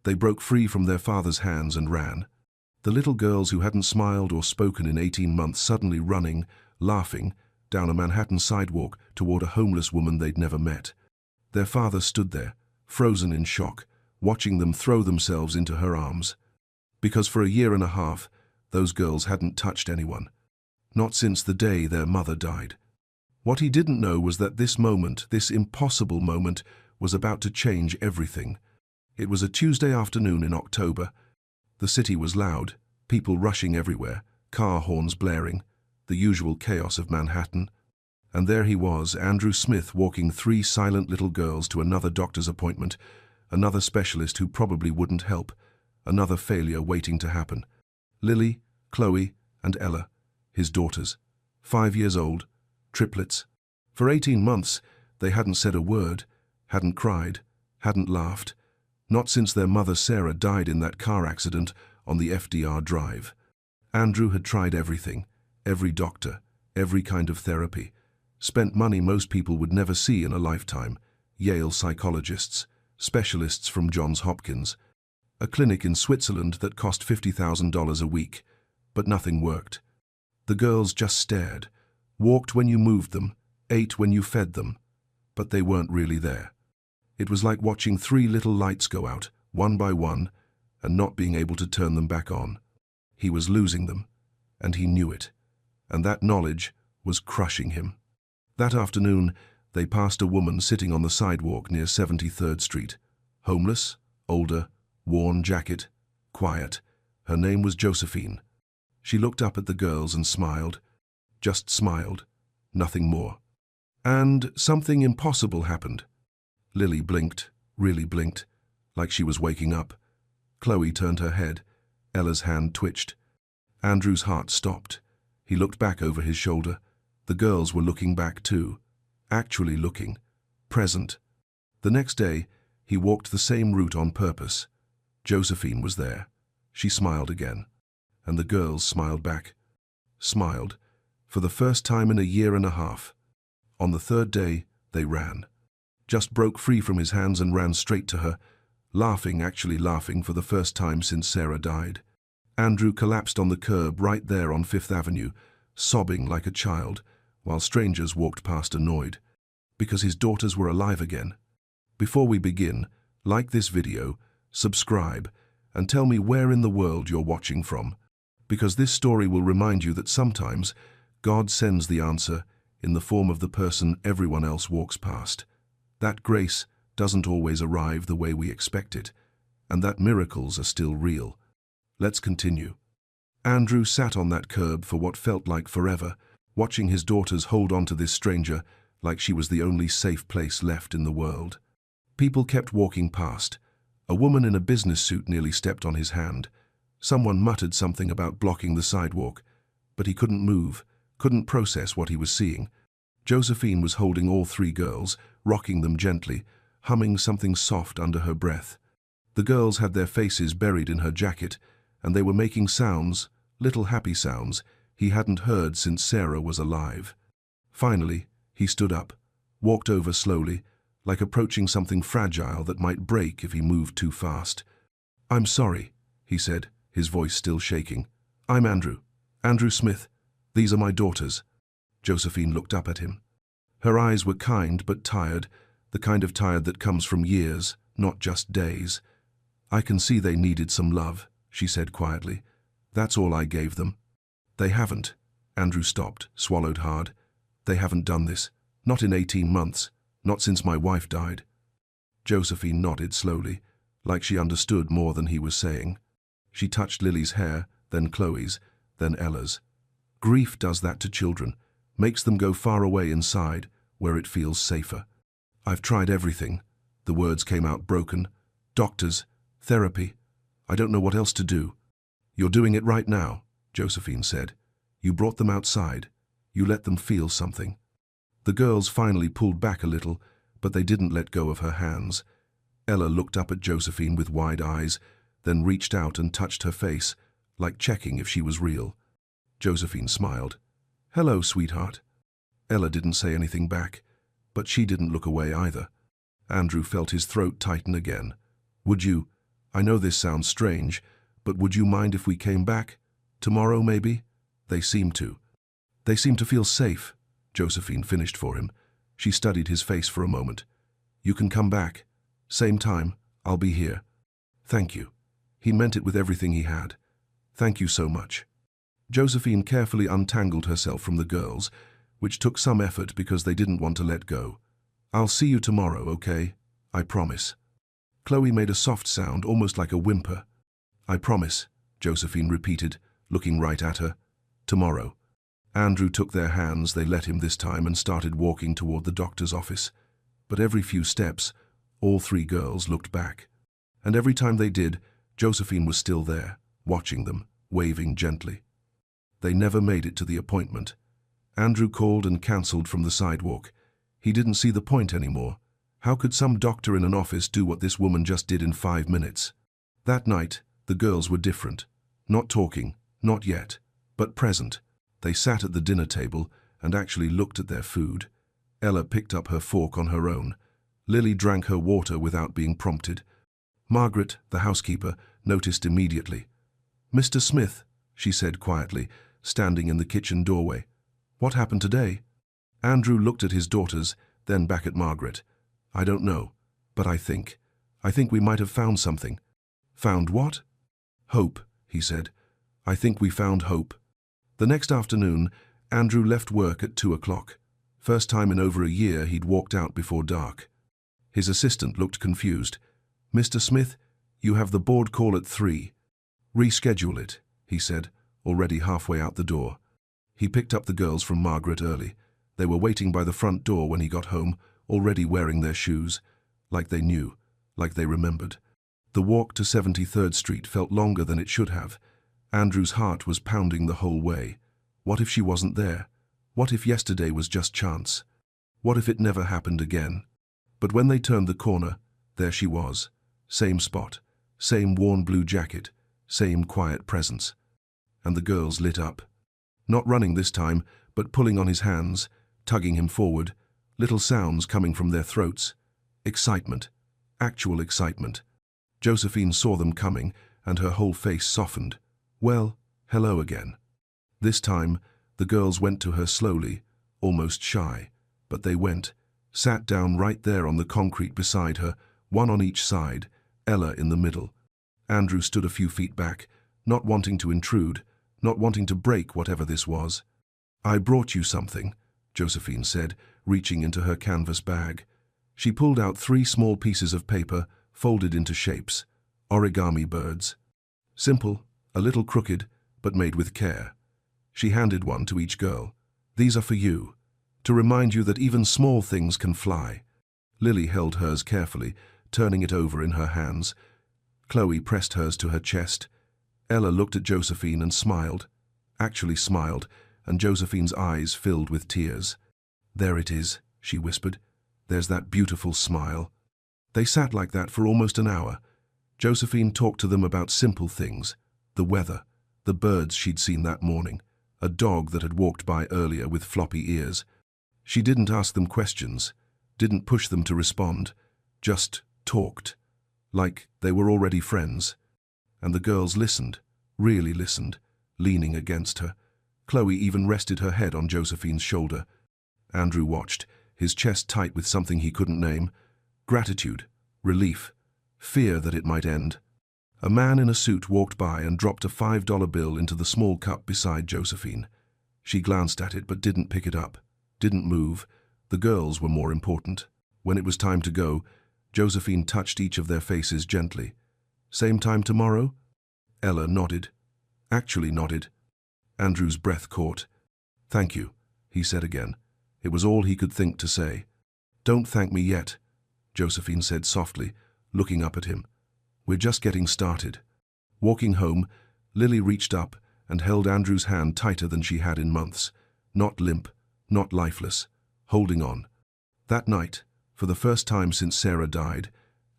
They broke free from their father's hands and ran. The little girls who hadn't smiled or spoken in 18 months suddenly running, laughing, down a Manhattan sidewalk toward a homeless woman they'd never met. Their father stood there, frozen in shock, watching them throw themselves into her arms. Because for a year and a half, those girls hadn't touched anyone. Not since the day their mother died. What he didn't know was that this moment, this impossible moment, was about to change everything. It was a Tuesday afternoon in October. The city was loud, people rushing everywhere, car horns blaring, the usual chaos of Manhattan. And there he was, Andrew Smith, walking 3 silent little girls to another doctor's appointment, another specialist who probably wouldn't help, another failure waiting to happen. Lily, Chloe, and Ella, his daughters, 5 years old, triplets. For 18 months, they hadn't said a word, hadn't cried, hadn't laughed, not since their mother Sarah died in that car accident on the FDR Drive. Andrew had tried everything, every doctor, every kind of therapy, spent money most people would never see in a lifetime, Yale psychologists, specialists from Johns Hopkins, a clinic in Switzerland that cost $50,000 a week, but nothing worked. The girls just stared, walked when you moved them, ate when you fed them, but they weren't really there. It was like watching 3 little lights go out, one by one, and not being able to turn them back on. He was losing them, and he knew it, and that knowledge was crushing him. That afternoon, they passed a woman sitting on the sidewalk near 73rd Street, homeless, older, worn jacket, quiet. Her name was Josephine. She looked up at the girls and smiled, just smiled, nothing more. And something impossible happened. Lily blinked, really blinked, like she was waking up. Chloe turned her head. Ella's hand twitched. Andrew's heart stopped. He looked back over his shoulder. The girls were looking back too, actually looking, present. The next day, he walked the same route on purpose. Josephine was there. She smiled again. And the girls smiled back. Smiled, for the first time in a year and a half. On the 3rd day, they ran. Just broke free from his hands and ran straight to her, laughing, actually laughing for the first time since Sarah died. Andrew collapsed on the curb right there on 5th Avenue, sobbing like a child, while strangers walked past annoyed, because his daughters were alive again. Before we begin, like this video, subscribe, and tell me where in the world you're watching from, because this story will remind you that sometimes God sends the answer in the form of the person everyone else walks past. That grace doesn't always arrive the way we expect it, and that miracles are still real. Let's continue. Andrew sat on that curb for what felt like forever, watching his daughters hold on to this stranger like she was the only safe place left in the world. People kept walking past. A woman in a business suit nearly stepped on his hand. Someone muttered something about blocking the sidewalk, but he couldn't move, couldn't process what he was seeing. Josephine was holding all 3 girls, rocking them gently, humming something soft under her breath. The girls had their faces buried in her jacket, and they were making sounds, little happy sounds, he hadn't heard since Sarah was alive. Finally, he stood up, walked over slowly, like approaching something fragile that might break if he moved too fast. "I'm sorry," he said, his voice still shaking. "I'm Andrew Smith. These are my daughters." Josephine looked up at him. Her eyes were kind but tired, the kind of tired that comes from years, not just days. "I can see they needed some love," she said quietly. "That's all I gave them." "They haven't." Andrew stopped, swallowed hard. "They haven't done this. Not in 18 months. Not since my wife died." Josephine nodded slowly, like she understood more than he was saying. She touched Lily's hair, then Chloe's, then Ella's. "Grief does that to children, makes them go far away inside, where it feels safer. I've tried everything." The words came out broken. "Doctors, therapy. I don't know what else to do." "You're doing it right now," Josephine said. "You brought them outside. You let them feel something." The girls finally pulled back a little, but they didn't let go of her hands. Ella looked up at Josephine with wide eyes, then reached out and touched her face, like checking if she was real. Josephine smiled. "Hello, sweetheart." Ella didn't say anything back, but she didn't look away either. Andrew felt his throat tighten again. "Would you? I know this sounds strange, but would you mind if we came back? Tomorrow, maybe? They seem to. They seem to feel safe, Josephine finished for him. She studied his face for a moment. You can come back. Same time, I'll be here. Thank you. He meant it with everything he had. Thank you so much. Josephine carefully untangled herself from the girls, which took some effort because they didn't want to let go. I'll see you tomorrow, okay? I promise. Chloe made a soft sound, almost like a whimper. I promise, Josephine repeated, looking right at her. Tomorrow. Andrew took their hands, they let him this time, and started walking toward the doctor's office. But every few steps, all three girls looked back. And every time they did, Josephine was still there, watching them, waving gently. They never made it to the appointment. Andrew called and cancelled from the sidewalk. He didn't see the point anymore. How could some doctor in an office do what this woman just did in 5 minutes? That night, the girls were different. Not talking, not yet, but present. They sat at the dinner table and actually looked at their food. Ella picked up her fork on her own. Lily drank her water without being prompted. Margaret, the housekeeper, noticed immediately. Mr. Smith, she said quietly, standing in the kitchen doorway. What happened today? Andrew looked at his daughters, then back at Margaret. I don't know, but I think we might have found something. Found what? Hope, he said. I think we found hope. The next afternoon, Andrew left work at 2 o'clock. First time in over a year he'd walked out before dark. His assistant looked confused. Mr. Smith, you have the board call at 3. Reschedule it, he said, already halfway out the door. He picked up the girls from Margaret early. They were waiting by the front door when he got home, already wearing their shoes, like they knew, like they remembered. The walk to 73rd Street felt longer than it should have. Andrew's heart was pounding the whole way. What if she wasn't there? What if yesterday was just chance? What if it never happened again? But when they turned the corner, there she was. Same spot, same worn blue jacket, same quiet presence. And the girls lit up. Not running this time, but pulling on his hands, tugging him forward, little sounds coming from their throats. Excitement. Actual excitement. Josephine saw them coming, and her whole face softened. Well, hello again. This time, the girls went to her slowly, almost shy, but they went, sat down right there on the concrete beside her, one on each side, Ella in the middle. Andrew stood a few feet back, not wanting to intrude, not wanting to break whatever this was. I brought you something, Josephine said, reaching into her canvas bag. She pulled out 3 small pieces of paper, folded into shapes, origami birds. Simple, a little crooked, but made with care. She handed one to each girl. These are for you, to remind you that even small things can fly. Lily held hers carefully, turning it over in her hands. Chloe pressed hers to her chest. Ella looked at Josephine and smiled, actually smiled, and Josephine's eyes filled with tears. There it is, she whispered. There's that beautiful smile. They sat like that for almost an hour. Josephine talked to them about simple things, the weather, the birds she'd seen that morning, a dog that had walked by earlier with floppy ears. She didn't ask them questions, didn't push them to respond, just talked, like they were already friends. And the girls listened, really listened, leaning against her. Chloe even rested her head on Josephine's shoulder. Andrew watched, his chest tight with something he couldn't name. Gratitude, relief, fear that it might end. A man in a suit walked by and dropped a $5 bill into the small cup beside Josephine. She glanced at it but didn't pick it up, didn't move. The girls were more important. When it was time to go, Josephine touched each of their faces gently. Same time tomorrow? Ella nodded. Actually nodded. Andrew's breath caught. Thank you, he said again. It was all he could think to say. Don't thank me yet, Josephine said softly, looking up at him. We're just getting started. Walking home, Lily reached up and held Andrew's hand tighter than she had in months. Not limp, not lifeless, holding on. That night, for the first time since Sarah died,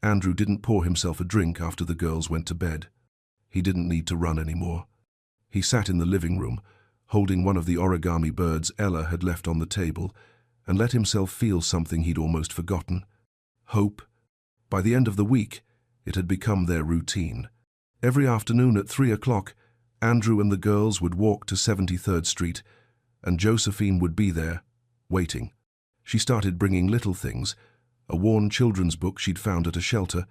Andrew didn't pour himself a drink after the girls went to bed. He didn't need to run anymore. He sat in the living room, holding one of the origami birds Ella had left on the table, and let himself feel something he'd almost forgotten. Hope. By the end of the week, It had become their routine. Every afternoon at 3 o'clock, Andrew and the girls would walk to 73rd Street, and Josephine would be there, waiting. She started bringing little things, a worn children's book she'd found at a shelter,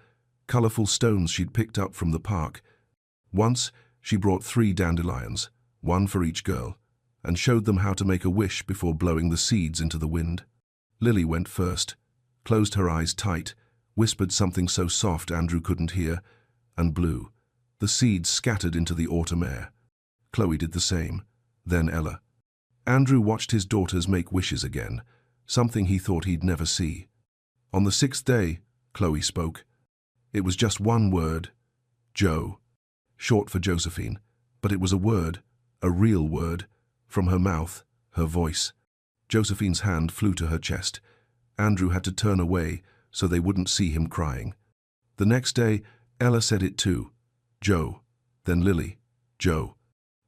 colorful stones she'd picked up from the park. Once, she brought 3 dandelions, one for each girl, and showed them how to make a wish before blowing the seeds into the wind. Lily went first, closed her eyes tight, whispered something so soft Andrew couldn't hear, and blew. The seeds scattered into the autumn air. Chloe did the same, then Ella. Andrew watched his daughters make wishes again, something he thought he'd never see. On the 6th day, Chloe spoke. It was just one word, Jo, short for Josephine, but it was a word, a real word, from her mouth, her voice. Josephine's hand flew to her chest. Andrew had to turn away so they wouldn't see him crying. The next day, Ella said it too, Jo, then Lily, Jo.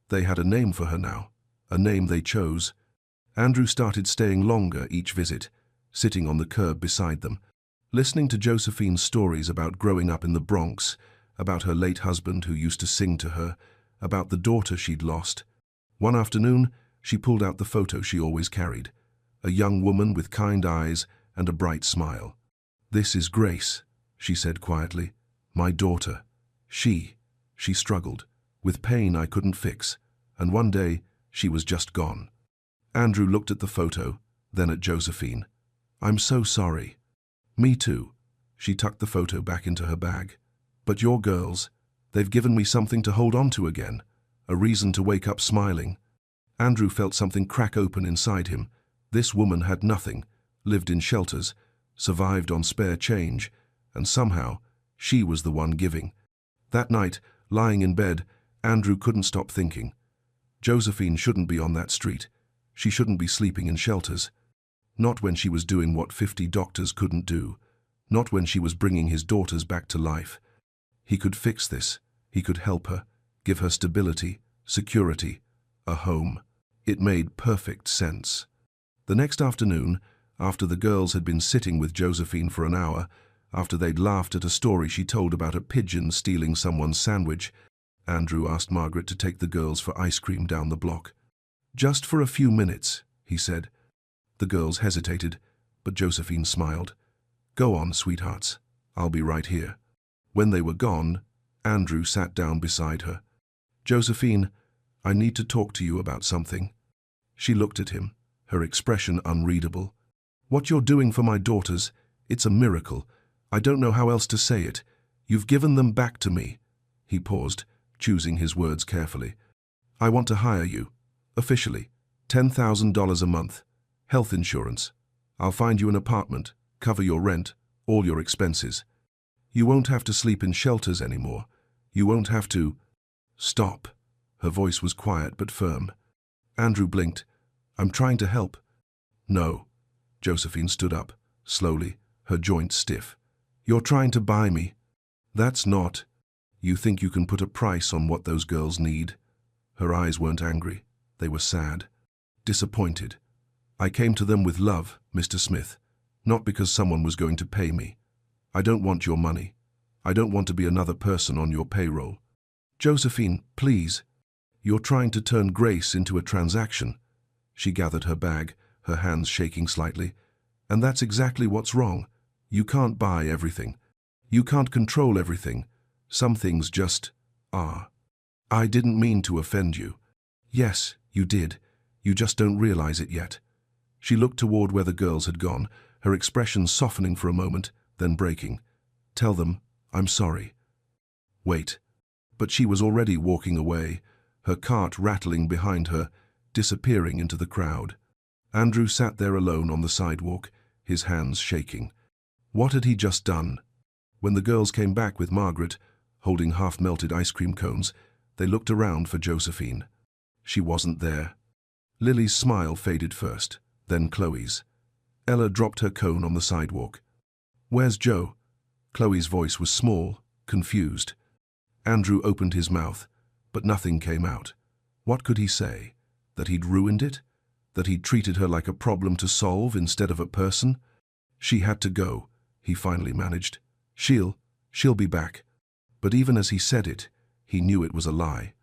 They had a name for her now, a name they chose. Andrew started staying longer each visit, sitting on the curb beside them, listening to Josephine's stories about growing up in the Bronx, about her late husband who used to sing to her, about the daughter she'd lost. One afternoon, she pulled out the photo she always carried, a young woman with kind eyes and a bright smile. "This is Grace," she said quietly, "my daughter. She struggled, with pain I couldn't fix, and one day she was just gone." Andrew looked at the photo, then at Josephine. "I'm so sorry." "Me too." She tucked the photo back into her bag. "But your girls, they've given me something to hold on to again, a reason to wake up smiling." Andrew felt something crack open inside him. This woman had nothing, lived in shelters, survived on spare change, and somehow she was the one giving. That night, lying in bed, Andrew couldn't stop thinking. Josephine shouldn't be on that street. She shouldn't be sleeping in shelters. Not when she was doing what 50 doctors couldn't do. Not when she was bringing his daughters back to life. He could fix this. He could help her, give her stability, security, a home. It made perfect sense. The next afternoon, after the girls had been sitting with Josephine for an hour, after they'd laughed at a story she told about a pigeon stealing someone's sandwich, Andrew asked Margaret to take the girls for ice cream down the block. "Just for a few minutes," he said. The girls hesitated, but Josephine smiled. "Go on, sweethearts. I'll be right here." When they were gone, Andrew sat down beside her. "Josephine, I need to talk to you about something." She looked at him, her expression unreadable. "What you're doing for my daughters, it's a miracle. I don't know how else to say it. You've given them back to me." He paused, choosing his words carefully. "I want to hire you, officially, $10,000 a month, health insurance. I'll find you an apartment, cover your rent, all your expenses. You won't have to sleep in shelters anymore. You won't have to—" "Stop." Her voice was quiet but firm. Andrew blinked. "I'm trying to help." "No." Josephine stood up, slowly, her joints stiff. "You're trying to buy me." "That's not. You think you can put a price on what those girls need." Her eyes weren't angry. They were sad, disappointed. "I came to them with love, Mr. Smith, not because someone was going to pay me. I don't want your money. I don't want to be another person on your payroll." "Josephine, please. You're trying to turn Grace into a transaction." She gathered her bag, her hands shaking slightly. "And that's exactly what's wrong. You can't buy everything. You can't control everything. Some things just are." "I didn't mean to offend you." "Yes, you did. You just don't realize it yet." She looked toward where the girls had gone, her expression softening for a moment, then breaking. "Tell them, I'm sorry." "Wait." But she was already walking away, her cart rattling behind her, disappearing into the crowd. Andrew sat there alone on the sidewalk, his hands shaking. What had he just done? When the girls came back with Margaret, holding half-melted ice cream cones, they looked around for Josephine. She wasn't there. Lily's smile faded first, then Chloe's. Ella dropped her cone on the sidewalk. "Where's Jo?" Chloe's voice was small, confused. Andrew opened his mouth, but nothing came out. What could he say? That he'd ruined it? That he'd treated her like a problem to solve instead of a person? "She had to go," he finally managed. She'll She'll be back. But even as he said it, he knew it was a lie.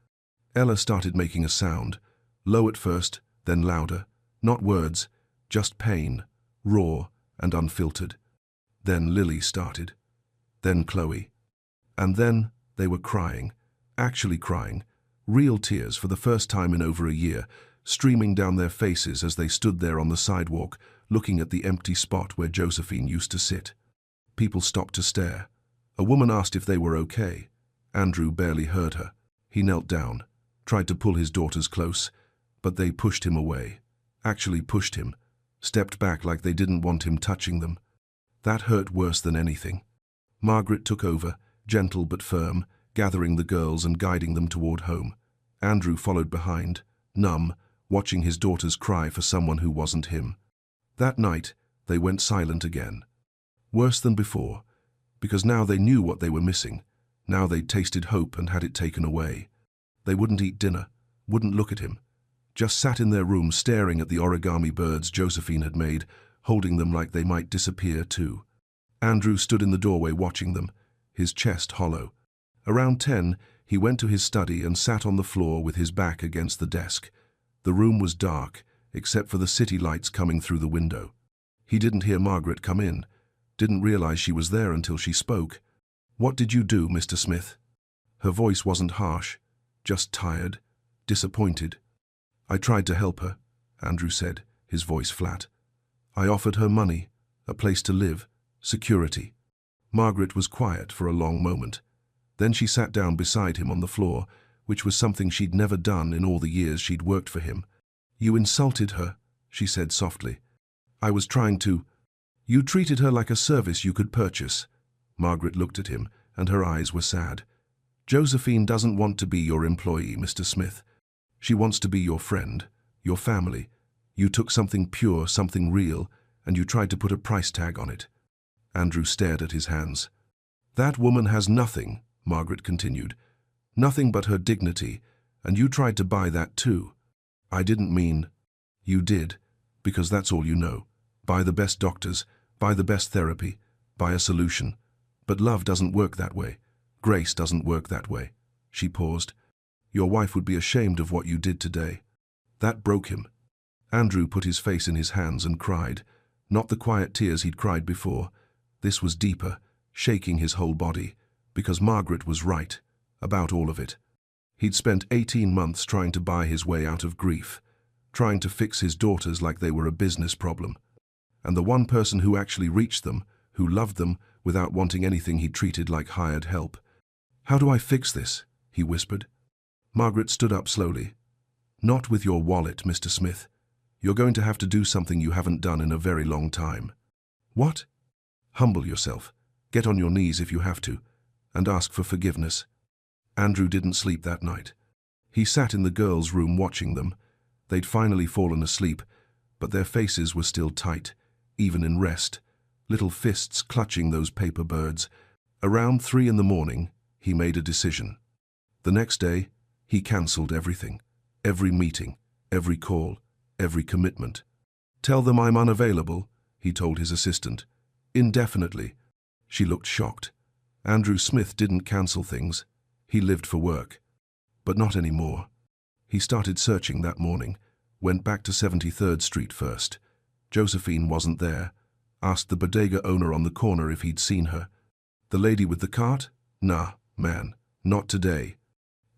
Ella started making a sound, low at first, then louder. Not words, just pain, raw and unfiltered. Then Lily started. Then Chloe. And then they were crying, actually crying, real tears for the first time in over a year, streaming down their faces as they stood there on the sidewalk, looking at the empty spot where Josephine used to sit. People stopped to stare. A woman asked if they were okay. Andrew barely heard her. He knelt down, tried to pull his daughters close, but they pushed him away. Actually pushed him, stepped back like they didn't want him touching them. That hurt worse than anything. Margaret took over, gentle but firm, gathering the girls and guiding them toward home. Andrew followed behind, numb, watching his daughters cry for someone who wasn't him. That night, they went silent again. Worse than before, because now they knew what they were missing. Now they'd tasted hope and had it taken away. They wouldn't eat dinner, wouldn't look at him. Just sat in their room staring at the origami birds Josephine had made, holding them like they might disappear too. Andrew stood in the doorway watching them, his chest hollow. Around 10, he went to his study and sat on the floor with his back against the desk. The room was dark, except for the city lights coming through the window. He didn't hear Margaret come in, didn't realize she was there until she spoke. "What did you do, Mr. Smith?" Her voice wasn't harsh, just tired, disappointed. "I tried to help her," Andrew said, his voice flat. "I offered her money, a place to live, security." Margaret was quiet for a long moment. Then she sat down beside him on the floor, which was something she'd never done in all the years she'd worked for him. "You insulted her," she said softly. "I was trying to—" "You treated her like a service you could purchase." Margaret looked at him, and her eyes were sad. "Josephine doesn't want to be your employee, Mr. Smith. She wants to be your friend, your family. You took something pure, something real, and you tried to put a price tag on it." Andrew stared at his hands. "That woman has nothing," Margaret continued. "Nothing but her dignity, and you tried to buy that too." "I didn't mean—" "You did, because that's all you know. Buy the best doctors, buy the best therapy, buy a solution. But love doesn't work that way. Grace doesn't work that way." She paused. "Your wife would be ashamed of what you did today." That broke him. Andrew put his face in his hands and cried, not the quiet tears he'd cried before. This was deeper, shaking his whole body, because Margaret was right, about all of it. He'd spent 18 months trying to buy his way out of grief, trying to fix his daughters like they were a business problem. And the one person who actually reached them, who loved them without wanting anything he treated like hired help. "How do I fix this?" he whispered. Margaret stood up slowly. "Not with your wallet, Mr. Smith. You're going to have to do something you haven't done in a very long time." "What?" "Humble yourself. Get on your knees if you have to, and ask for forgiveness." Andrew didn't sleep that night. He sat in the girls' room watching them. They'd finally fallen asleep, but their faces were still tight, even in rest, little fists clutching those paper birds. Around 3 in the morning, he made a decision. The next day, he cancelled everything, every meeting, every call, every commitment. "Tell them I'm unavailable," he told his assistant. "Indefinitely." She looked shocked. Andrew Smith didn't cancel things. He lived for work. But not anymore. He started searching that morning, went back to 73rd Street first. Josephine wasn't there. Asked the bodega owner on the corner if he'd seen her. "The lady with the cart? Nah, man, not today."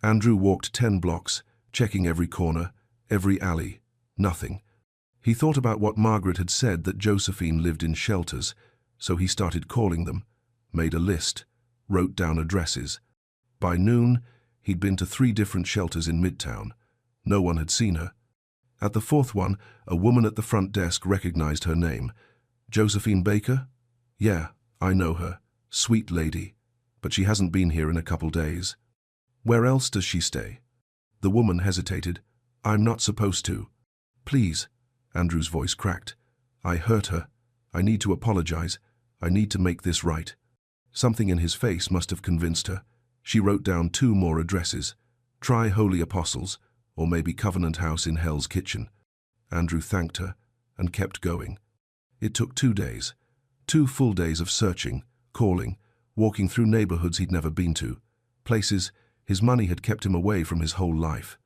Andrew walked 10 blocks, checking every corner, every alley. Nothing. He thought about what Margaret had said, that Josephine lived in shelters, so he started calling them, made a list, wrote down addresses. By noon, he'd been to 3 different shelters in Midtown. No one had seen her. At the 4th one, a woman at the front desk recognized her name. "Josephine Baker? Yeah, I know her. Sweet lady. But she hasn't been here in a couple days." "Where else does she stay?" The woman hesitated. "I'm not supposed to." "Please." Andrew's voice cracked. "I hurt her. I need to apologize. I need to make this right." Something in his face must have convinced her. She wrote down 2 more addresses. Try Holy Apostles, or maybe Covenant House in Hell's Kitchen. Andrew thanked her and kept going. It took 2 days. 2 full days of searching, calling, walking through neighborhoods he'd never been to, places his money had kept him away from his whole life.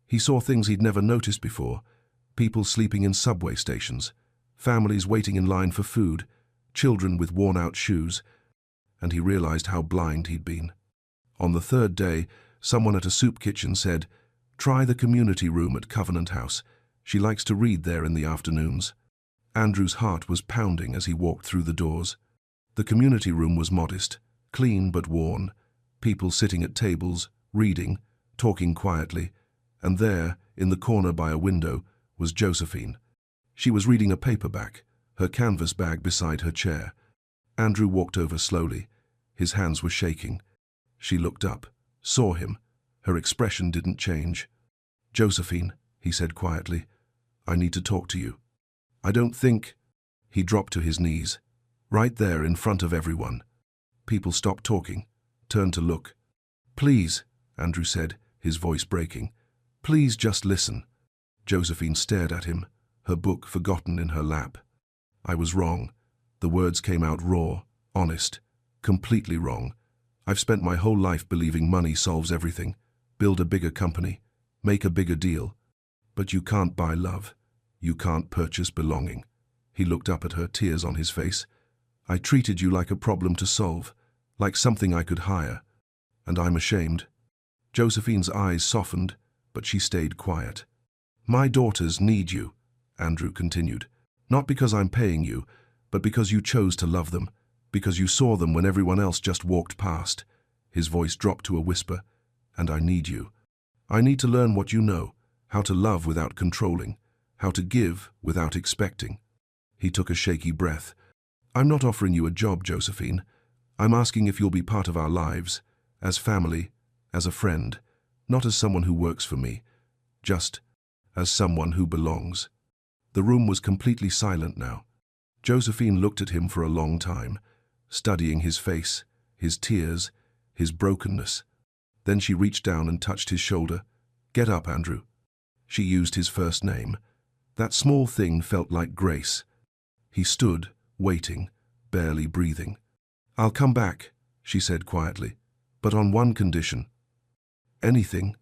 He saw things he'd never noticed before, people sleeping in subway stations, families waiting in line for food, children with worn-out shoes, and he realized how blind he'd been. On the third day, someone at a soup kitchen said, "Try the community room at Covenant House. She likes to read there in the afternoons." Andrew's heart was pounding as he walked through the doors. The community room was modest, clean but worn, people sitting at tables, reading, talking quietly, and there, in the corner by a window, was Josephine. She was reading a paperback, her canvas bag beside her chair. Andrew walked over slowly. His hands were shaking. She looked up, saw him. Her expression didn't change. "Josephine," he said quietly, "I need to talk to you. I don't think—" He dropped to his knees, right there in front of everyone. People stopped talking, turned to look. "Please," Andrew said, his voice breaking. "Please just listen." Josephine stared at him, her book forgotten in her lap. "I was wrong." The words came out raw, honest, completely wrong. "I've spent my whole life believing money solves everything. Build a bigger company, make a bigger deal. But you can't buy love. You can't purchase belonging." He looked up at her, tears on his face. "I treated you like a problem to solve, like something I could hire. And I'm ashamed." Josephine's eyes softened, but she stayed quiet. "My daughters need you," Andrew continued. "Not because I'm paying you, but because you chose to love them, because you saw them when everyone else just walked past." His voice dropped to a whisper. "And I need you. I need to learn what you know, how to love without controlling, how to give without expecting." He took a shaky breath. "I'm not offering you a job, Josephine. I'm asking if you'll be part of our lives, as family, as a friend, not as someone who works for me, just as someone who belongs." The room was completely silent now. Josephine looked at him for a long time, studying his face, his tears, his brokenness. Then she reached down and touched his shoulder. "Get up, Andrew." She used his first name. That small thing felt like grace. He stood, waiting, barely breathing. "I'll come back," she said quietly, "but on one condition." "Anything?"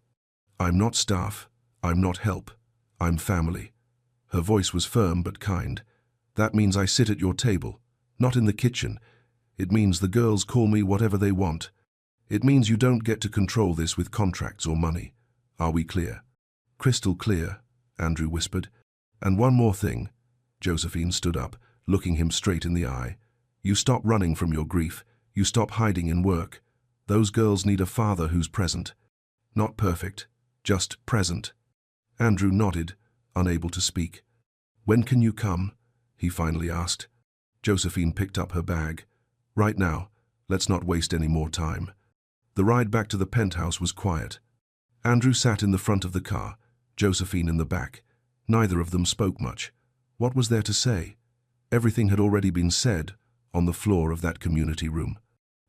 "I'm not staff. I'm not help. I'm family." Her voice was firm but kind. "That means I sit at your table, not in the kitchen. It means the girls call me whatever they want. It means you don't get to control this with contracts or money. Are we clear?" "Crystal clear," Andrew whispered. "And one more thing." Josephine stood up, looking him straight in the eye. "You stop running from your grief. You stop hiding in work. Those girls need a father who's present. Not perfect, just present." Andrew nodded, unable to speak. "When can you come?" he finally asked. Josephine picked up her bag. "Right now. Let's not waste any more time." The ride back to the penthouse was quiet. Andrew sat in the front of the car, Josephine in the back. Neither of them spoke much. What was there to say? Everything had already been said on the floor of that community room.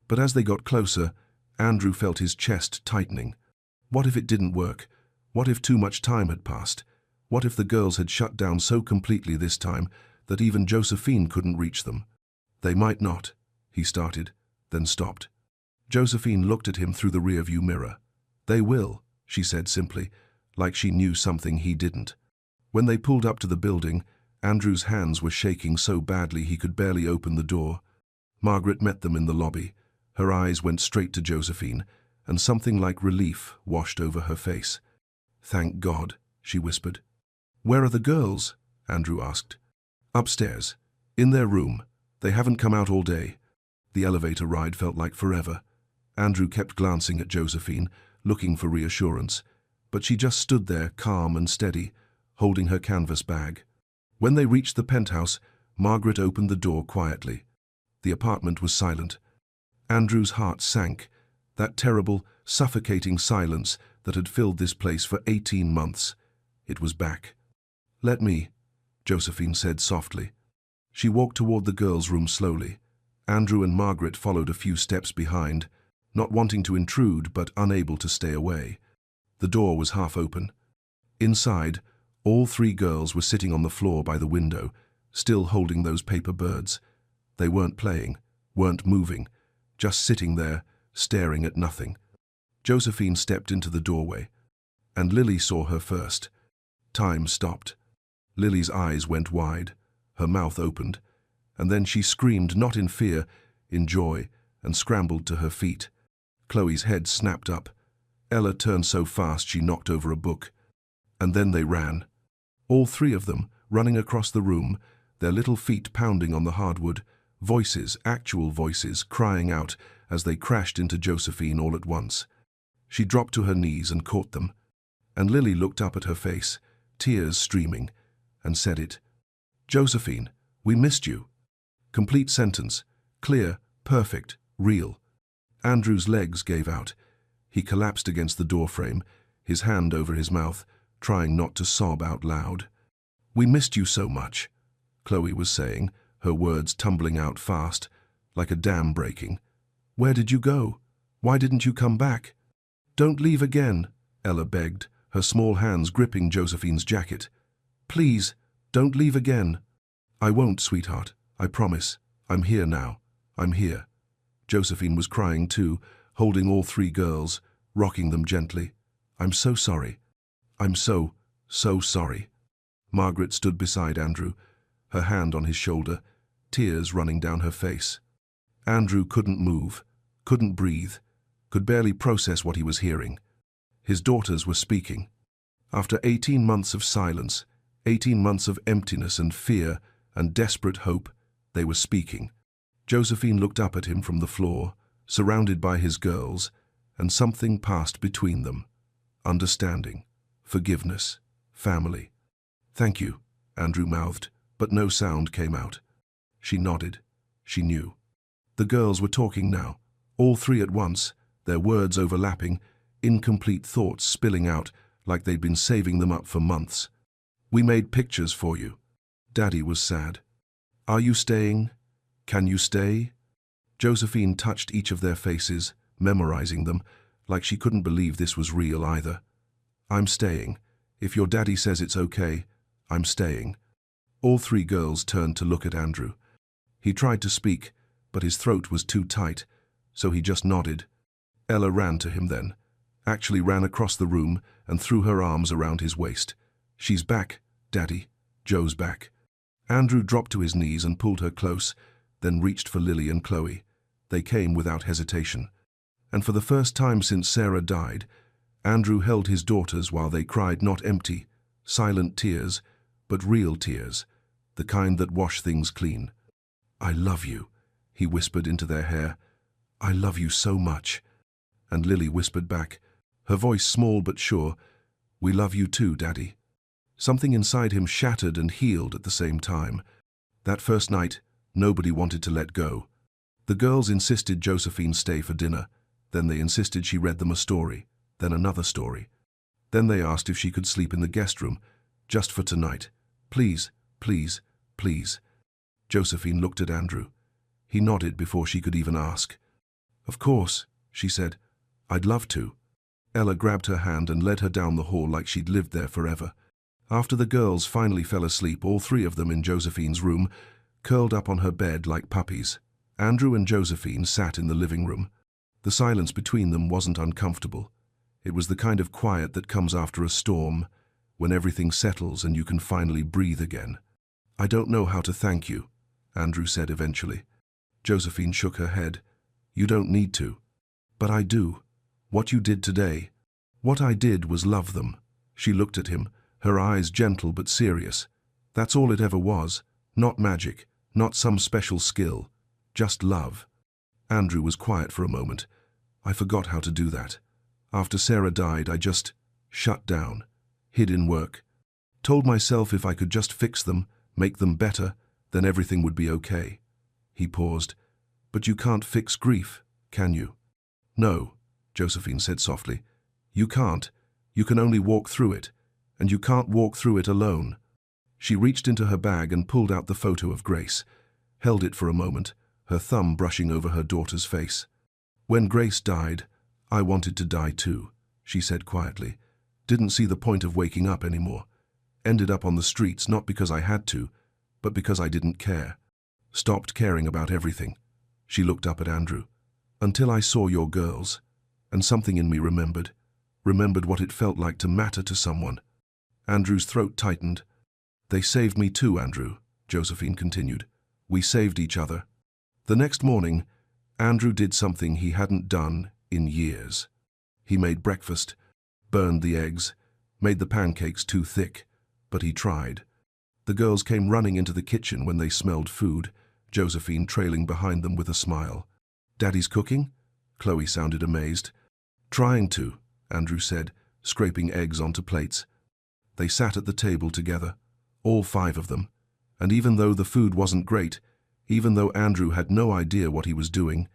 But as they got closer, Andrew felt his chest tightening. What if it didn't work? What if too much time had passed? What if the girls had shut down so completely this time that even Josephine couldn't reach them? "They might not," he started, then stopped. Josephine looked at him through the rearview mirror. "They will," she said simply, like she knew something he didn't. When they pulled up to the building, Andrew's hands were shaking so badly he could barely open the door. Margaret met them in the lobby. Her eyes went straight to Josephine, and something like relief washed over her face. "Thank God," she whispered. "Where are the girls?" Andrew asked. "Upstairs, in their room. They haven't come out all day." The elevator ride felt like forever. Andrew kept glancing at Josephine, looking for reassurance, but she just stood there, calm and steady, holding her canvas bag. When they reached the penthouse, Margaret opened the door quietly. The apartment was silent. Andrew's heart sank. That terrible, suffocating silence that had filled this place for 18 months. It was back. "Let me," Josephine said softly. She walked toward the girls' room slowly. Andrew and Margaret followed a few steps behind, not wanting to intrude but unable to stay away. The door was half open. Inside, all three girls were sitting on the floor by the window, still holding those paper birds. They weren't playing, weren't moving. just sitting there, staring at nothing. Josephine stepped into the doorway, and Lily saw her first. Time stopped. Lily's eyes went wide, her mouth opened, and then she screamed, not in fear, in joy, and scrambled to her feet. Chloe's head snapped up. Ella turned so fast she knocked over a book. And then they ran. All three of them, running across the room, their little feet pounding on the hardwood, voices, actual voices, crying out as they crashed into Josephine all at once. She dropped to her knees and caught them, and Lily looked up at her face, tears streaming, and said it. "Josephine, we missed you." Complete sentence, clear, perfect, real. Andrew's legs gave out. He collapsed against the doorframe, his hand over his mouth, trying not to sob out loud. "We missed you so much," Chloe was saying, her words tumbling out fast, like a dam breaking. "Where did you go? Why didn't you come back?" "Don't leave again," Ella begged, her small hands gripping Josephine's jacket. "Please, don't leave again." "I won't, sweetheart. I promise. I'm here now. I'm here." Josephine was crying too, holding all three girls, rocking them gently. "I'm so sorry. I'm so sorry." Margaret stood beside Andrew, her hand on his shoulder, tears running down her face. Andrew couldn't move, couldn't breathe, could barely process what he was hearing. His daughters were speaking. After 18 months of silence, 18 months of emptiness and fear and desperate hope, they were speaking. Josephine looked up at him from the floor, surrounded by his girls, and something passed between them. Understanding, forgiveness, family. "Thank you," Andrew mouthed, but no sound came out. She nodded. She knew. The girls were talking now, all three at once, their words overlapping, incomplete thoughts spilling out like they'd been saving them up for months. "We made pictures for you." Daddy was sad. "Are you staying? Can you stay?" Josephine touched each of their faces, memorizing them, like she couldn't believe this was real either. "I'm staying. If your daddy says it's okay, I'm staying." All three girls turned to look at Andrew. He tried to speak, but his throat was too tight, so he just nodded. Ella ran to him then, actually ran across the room and threw her arms around his waist. "She's back, Daddy. Joe's back." Andrew dropped to his knees and pulled her close, then reached for Lily and Chloe. They came without hesitation. And for the first time since Sarah died, Andrew held his daughters while they cried not empty, silent tears, but real tears, the kind that wash things clean. "I love you," he whispered into their hair. "I love you so much." And Lily whispered back, her voice small but sure, "We love you too, Daddy." Something inside him shattered and healed at the same time. That first night, nobody wanted to let go. The girls insisted Josephine stay for dinner. Then they insisted she read them a story, then another story. Then they asked if she could sleep in the guest room, just for tonight. "Please, please, please." Josephine looked at Andrew. He nodded before she could even ask. "Of course," she said. "I'd love to." Ella grabbed her hand and led her down the hall like she'd lived there forever. After the girls finally fell asleep, all three of them in Josephine's room, curled up on her bed like puppies, Andrew and Josephine sat in the living room. The silence between them wasn't uncomfortable. It was the kind of quiet that comes after a storm, when everything settles and you can finally breathe again. "I don't know how to thank you," Andrew said eventually. Josephine shook her head. "You don't need to." "But I do. What you did today." "What I did was love them." She looked at him, her eyes gentle but serious. "That's all it ever was. Not magic, not some special skill. Just love." Andrew was quiet for a moment. "I forgot how to do that. After Sarah died, I just shut down, hid in work. Told myself if I could just fix them, make them better, then everything would be okay." He paused. "But you can't fix grief, can you?" "No," Josephine said softly. "You can't. You can only walk through it. And you can't walk through it alone." She reached into her bag and pulled out the photo of Grace, held it for a moment, her thumb brushing over her daughter's face. "When Grace died, I wanted to die too," she said quietly. "Didn't see the point of waking up anymore. Ended up on the streets not because I had to, but because I didn't care. Stopped caring about everything." She looked up at Andrew. Until I saw your girls, and something in me remembered what it felt like to matter to someone. Andrew's throat tightened. They saved me too, Andrew, Josephine continued. We saved each other. The next morning, Andrew did something he hadn't done in years. He made breakfast, burned the eggs, made the pancakes too thick, but he tried. The girls came running into the kitchen when they smelled food, Josephine trailing behind them with a smile. Daddy's cooking? Chloe sounded amazed. Trying to, Andrew said, scraping eggs onto plates. They sat at the table together, all 5 of them, and even though the food wasn't great, even though Andrew had no idea what he was doing,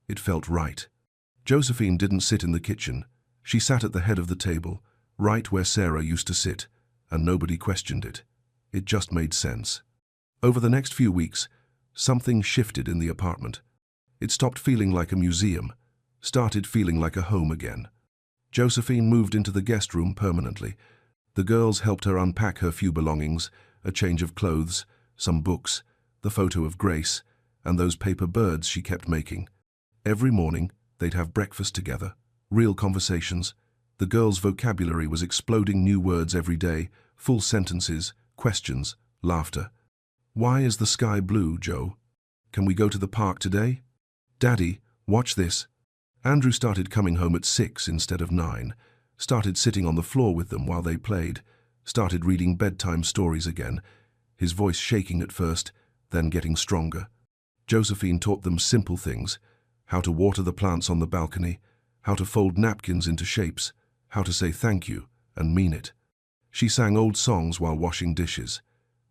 it felt right. Josephine didn't sit in the kitchen. She sat at the head of the table, right where Sarah used to sit, and nobody questioned it. It just made sense. Over the next few weeks, something shifted in the apartment. It stopped feeling like a museum, started feeling like a home again. Josephine moved into the guest room permanently. The girls helped her unpack her few belongings, a change of clothes, some books, the photo of Grace, and those paper birds she kept making. Every morning, they'd have breakfast together, real conversations. The girls' vocabulary was exploding, new words every day, full sentences, questions, laughter. Why is the sky blue, Joe? Can we go to the park today? Daddy, watch this. Andrew started coming home at 6 instead of 9, started sitting on the floor with them while they played, started reading bedtime stories again, his voice shaking at first, then getting stronger. Josephine taught them simple things, how to water the plants on the balcony, how to fold napkins into shapes, how to say thank you and mean it. She sang old songs while washing dishes.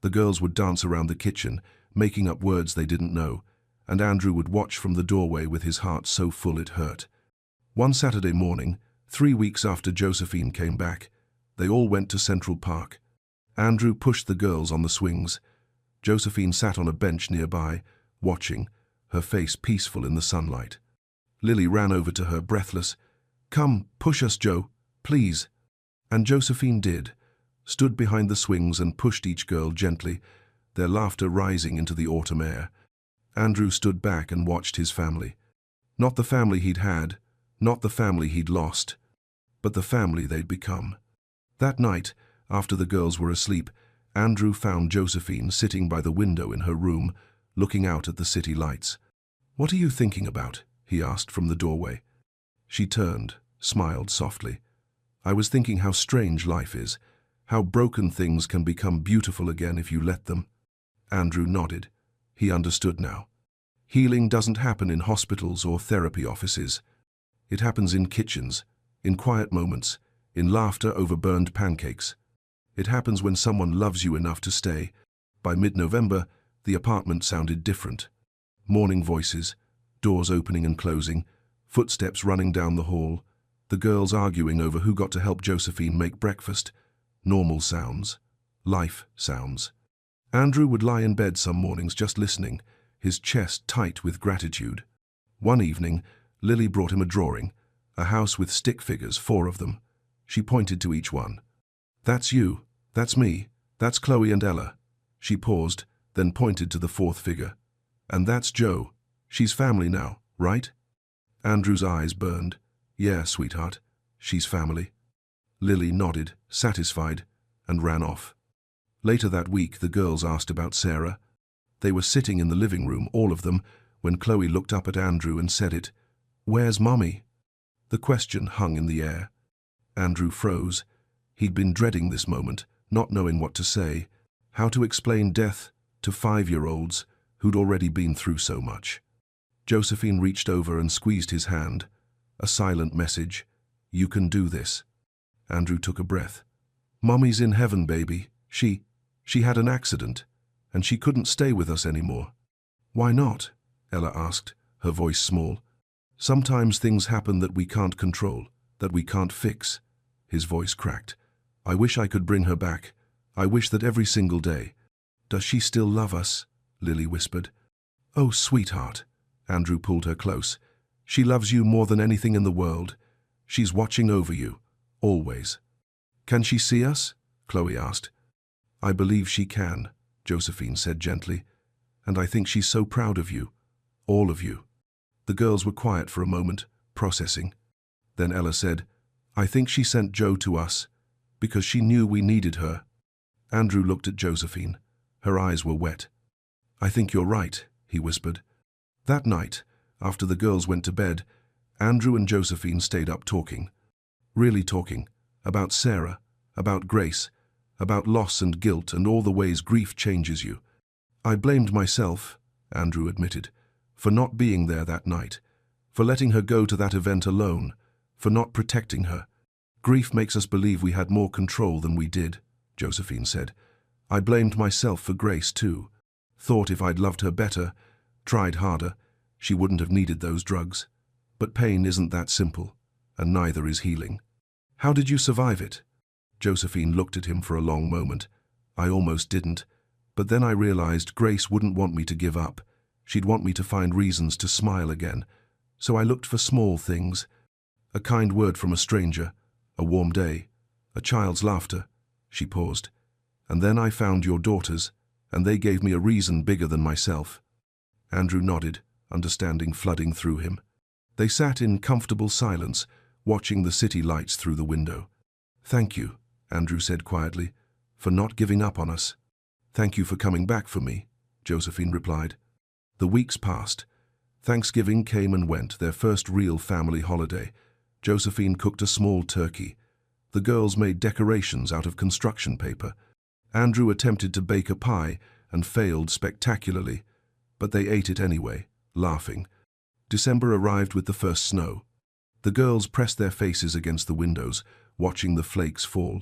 The girls would dance around the kitchen, making up words they didn't know, and Andrew would watch from the doorway with his heart so full it hurt. One Saturday morning, 3 weeks after Josephine came back, they all went to Central Park. Andrew pushed the girls on the swings. Josephine sat on a bench nearby, watching, her face peaceful in the sunlight. Lily ran over to her, breathless. Come, push us, Joe, please. And Josephine did, stood behind the swings and pushed each girl gently, their laughter rising into the autumn air. Andrew stood back and watched his family. Not the family he'd had, not the family he'd lost, but the family they'd become. That night, after the girls were asleep, Andrew found Josephine sitting by the window in her room, looking out at the city lights. What are you thinking about? He asked from the doorway. She turned, smiled softly. I was thinking how strange life is, how broken things can become beautiful again if you let them. Andrew nodded. He understood now. Healing doesn't happen in hospitals or therapy offices. It happens in kitchens, in quiet moments, in laughter over burned pancakes. It happens when someone loves you enough to stay. By mid-November, the apartment sounded different. Morning voices, doors opening and closing, footsteps running down the hall, the girls arguing over who got to help Josephine make breakfast. Normal sounds. Life sounds. Andrew would lie in bed some mornings just listening, his chest tight with gratitude. One evening, Lily brought him a drawing, a house with stick figures, 4 of them. She pointed to each one. That's you, that's me, that's Chloe and Ella. She paused, then pointed to the 4th figure. And that's Joe. She's family now, right? Andrew's eyes burned. Yeah, sweetheart, she's family. Lily nodded, satisfied, and ran off. Later that week, the girls asked about Sarah. They were sitting in the living room, all of them, when Chloe looked up at Andrew and said it. Where's Mommy? The question hung in the air. Andrew froze. He'd been dreading this moment, not knowing what to say, how to explain death to 5-year-olds who'd already been through so much. Josephine reached over and squeezed his hand. A silent message. You can do this. Andrew took a breath. Mommy's in heaven, baby. She had an accident, and she couldn't stay with us anymore. Why not? Ella asked, her voice small. Sometimes things happen that we can't control, that we can't fix. His voice cracked. I wish I could bring her back. I wish that every single day. Does she still love us? Lily whispered. Oh, sweetheart. Andrew pulled her close. She loves you more than anything in the world. She's watching over you, always. Can she see us? Chloe asked. I believe she can, Josephine said gently. And I think she's so proud of you. All of you. The girls were quiet for a moment, processing. Then Ella said, "I think she sent Joe to us, because she knew we needed her." Andrew looked at Josephine. Her eyes were wet. "I think you're right," he whispered. That night, after the girls went to bed, Andrew and Josephine stayed up talking. Really talking. About Sarah, about Grace, about loss and guilt and all the ways grief changes you. "I blamed myself," Andrew admitted, "for not being there that night, for letting her go to that event alone, for not protecting her. Grief makes us believe we had more control than we did," Josephine said. "I blamed myself for Grace too. Thought if I'd loved her better, tried harder, she wouldn't have needed those drugs. But pain isn't that simple, and neither is healing." "How did you survive it?" Josephine looked at him for a long moment. "I almost didn't, but then I realized Grace wouldn't want me to give up. She'd want me to find reasons to smile again. So I looked for small things. A kind word from a stranger, a warm day, a child's laughter." She paused. "And then I found your daughters, and they gave me a reason bigger than myself." Andrew nodded, understanding flooding through him. They sat in comfortable silence, watching the city lights through the window. "Thank you," Andrew said quietly, "for not giving up on us." "Thank you for coming back for me," Josephine replied. The weeks passed. Thanksgiving came and went, their first real family holiday. Josephine cooked a small turkey. The girls made decorations out of construction paper. Andrew attempted to bake a pie and failed spectacularly, but they ate it anyway, laughing. December arrived with the first snow. The girls pressed their faces against the windows, watching the flakes fall,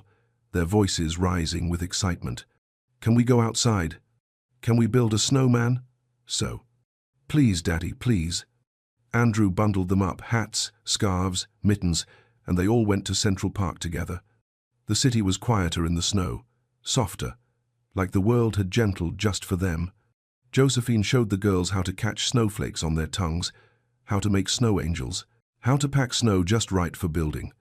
their voices rising with excitement. "Can we go outside? Can we build a snowman?" "So." "Please, Daddy, please." Andrew bundled them up, hats, scarves, mittens, and they all went to Central Park together. The city was quieter in the snow, softer, like the world had gentled just for them. Josephine showed the girls how to catch snowflakes on their tongues, how to make snow angels, how to pack snow just right for building.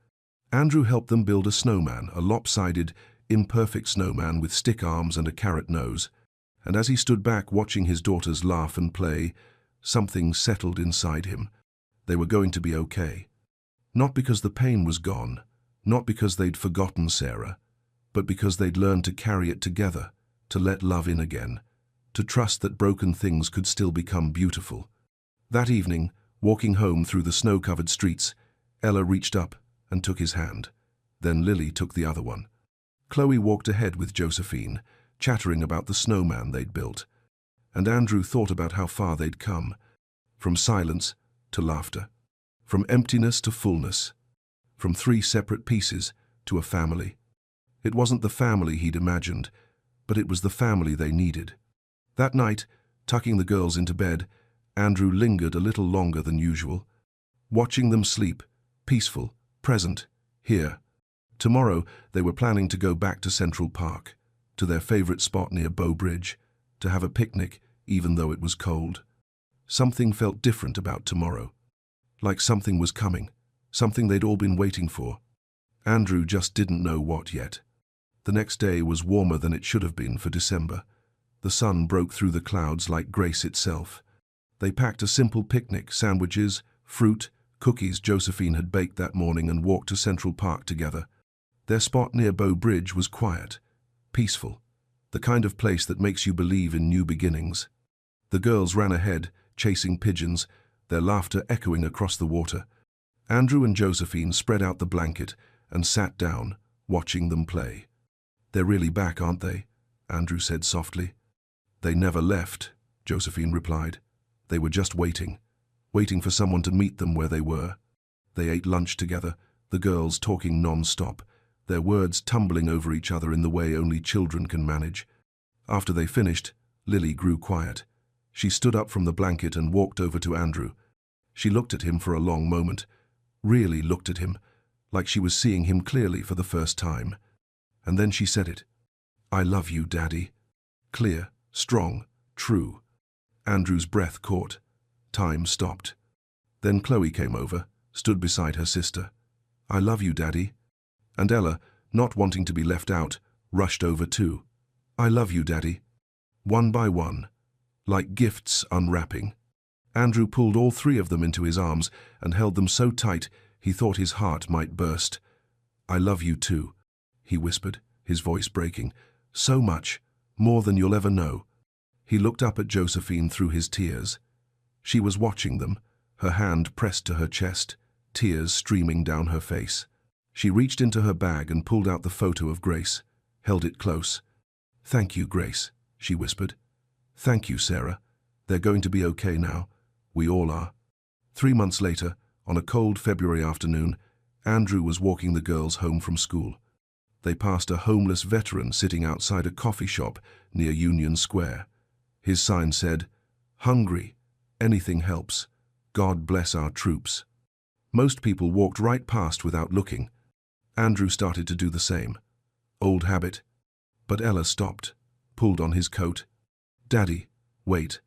Andrew helped them build a snowman, a lopsided, imperfect snowman with stick arms and a carrot nose. And as he stood back watching his daughters laugh and play, something settled inside him. They were going to be okay. Not because the pain was gone, not because they'd forgotten Sarah, but because they'd learned to carry it together, to let love in again, to trust that broken things could still become beautiful. That evening, walking home through the snow-covered streets, Ella reached up and took his hand. Then Lily took the other one. Chloe walked ahead with Josephine, chattering about the snowman they'd built. And Andrew thought about how far they'd come, from silence to laughter, from emptiness to fullness, from 3 separate pieces to a family. It wasn't the family he'd imagined, but it was the family they needed. That night, tucking the girls into bed, Andrew lingered a little longer than usual, watching them sleep, peaceful, present, here. Tomorrow, they were planning to go back to Central Park, to their favorite spot near Bow Bridge, to have a picnic, even though it was cold. Something felt different about tomorrow, like something was coming, something they'd all been waiting for. Andrew just didn't know what yet. The next day was warmer than it should have been for December. The sun broke through the clouds like grace itself. They packed a simple picnic, sandwiches, fruit, cookies Josephine had baked that morning, and walked to Central Park together. Their spot near Bow Bridge was quiet, peaceful, the kind of place that makes you believe in new beginnings. The girls ran ahead, chasing pigeons, their laughter echoing across the water. Andrew and Josephine spread out the blanket and sat down, watching them play. "They're really back, aren't they?" Andrew said softly. "They never left," Josephine replied. "They were just waiting for someone to meet them where they were." They ate lunch together, the girls talking non-stop, their words tumbling over each other in the way only children can manage. After they finished, Lily grew quiet. She stood up from the blanket and walked over to Andrew. She looked at him for a long moment, really looked at him, like she was seeing him clearly for the first time. And then she said it. "I love you, Daddy." Clear, strong, true. Andrew's breath caught. Time stopped. Then Chloe came over, stood beside her sister. "I love you, Daddy." And Ella, not wanting to be left out, rushed over too. "I love you, Daddy." One by one, like gifts unwrapping. Andrew pulled all three of them into his arms and held them so tight he thought his heart might burst. "I love you too," he whispered, his voice breaking. "So much, more than you'll ever know." He looked up at Josephine through his tears. She was watching them, her hand pressed to her chest, tears streaming down her face. She reached into her bag and pulled out the photo of Grace, held it close. "Thank you, Grace," she whispered. "Thank you, Sarah. They're going to be okay now. We all are." 3 months later, on a cold February afternoon, Andrew was walking the girls home from school. They passed a homeless veteran sitting outside a coffee shop near Union Square. His sign said, "Hungry. Anything helps. God bless our troops." Most people walked right past without looking. Andrew started to do the same. Old habit. But Ella stopped, pulled on his coat. "Daddy, wait."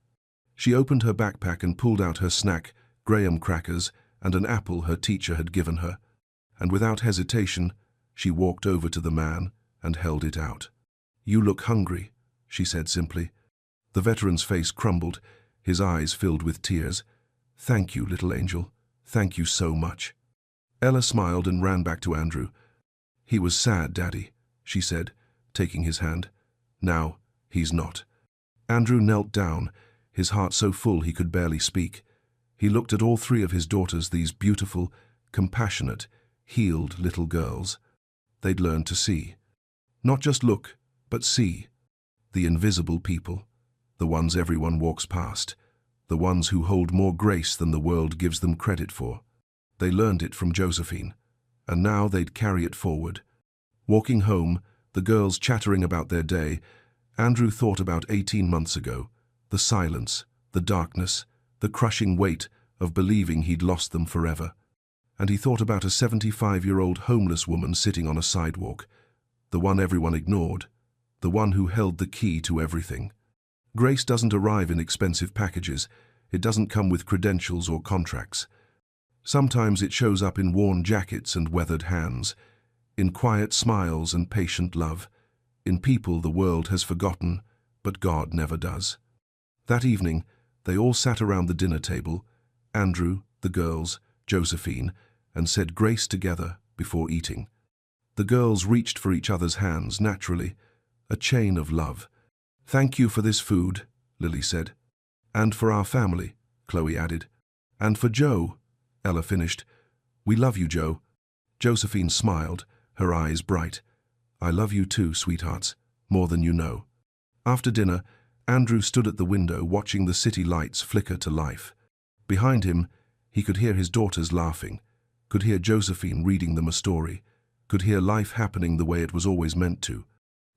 She opened her backpack and pulled out her snack, graham crackers, and an apple her teacher had given her. And without hesitation, she walked over to the man and held it out. "You look hungry," she said simply. The veteran's face crumbled, his eyes filled with tears. "Thank you, little angel. Thank you so much." Ella smiled and ran back to Andrew. "He was sad, Daddy," she said, taking his hand. "Now, he's not." Andrew knelt down, his heart so full he could barely speak. He looked at all three of his daughters, these beautiful, compassionate, healed little girls. They'd learned to see. Not just look, but see. The invisible people, the ones everyone walks past, the ones who hold more grace than the world gives them credit for. They learned it from Josephine, and now they'd carry it forward. Walking home, the girls chattering about their day, Andrew thought about 18 months ago, the silence, the darkness, the crushing weight of believing he'd lost them forever. And he thought about a 75-year-old homeless woman sitting on a sidewalk, the one everyone ignored, the one who held the key to everything. Grace doesn't arrive in expensive packages. It doesn't come with credentials or contracts. Sometimes it shows up in worn jackets and weathered hands, in quiet smiles and patient love, in people the world has forgotten, but God never does. That evening, they all sat around the dinner table, Andrew, the girls, Josephine, and said grace together before eating. The girls reached for each other's hands naturally, a chain of love. "Thank you for this food," Lily said. "And for our family," Chloe added. "And for Joe," Ella finished. "We love you, Joe." Josephine smiled, her eyes bright. "I love you too, sweethearts, more than you know." After dinner, Andrew stood at the window watching the city lights flicker to life. Behind him, he could hear his daughters laughing, could hear Josephine reading them a story, could hear life happening the way it was always meant to.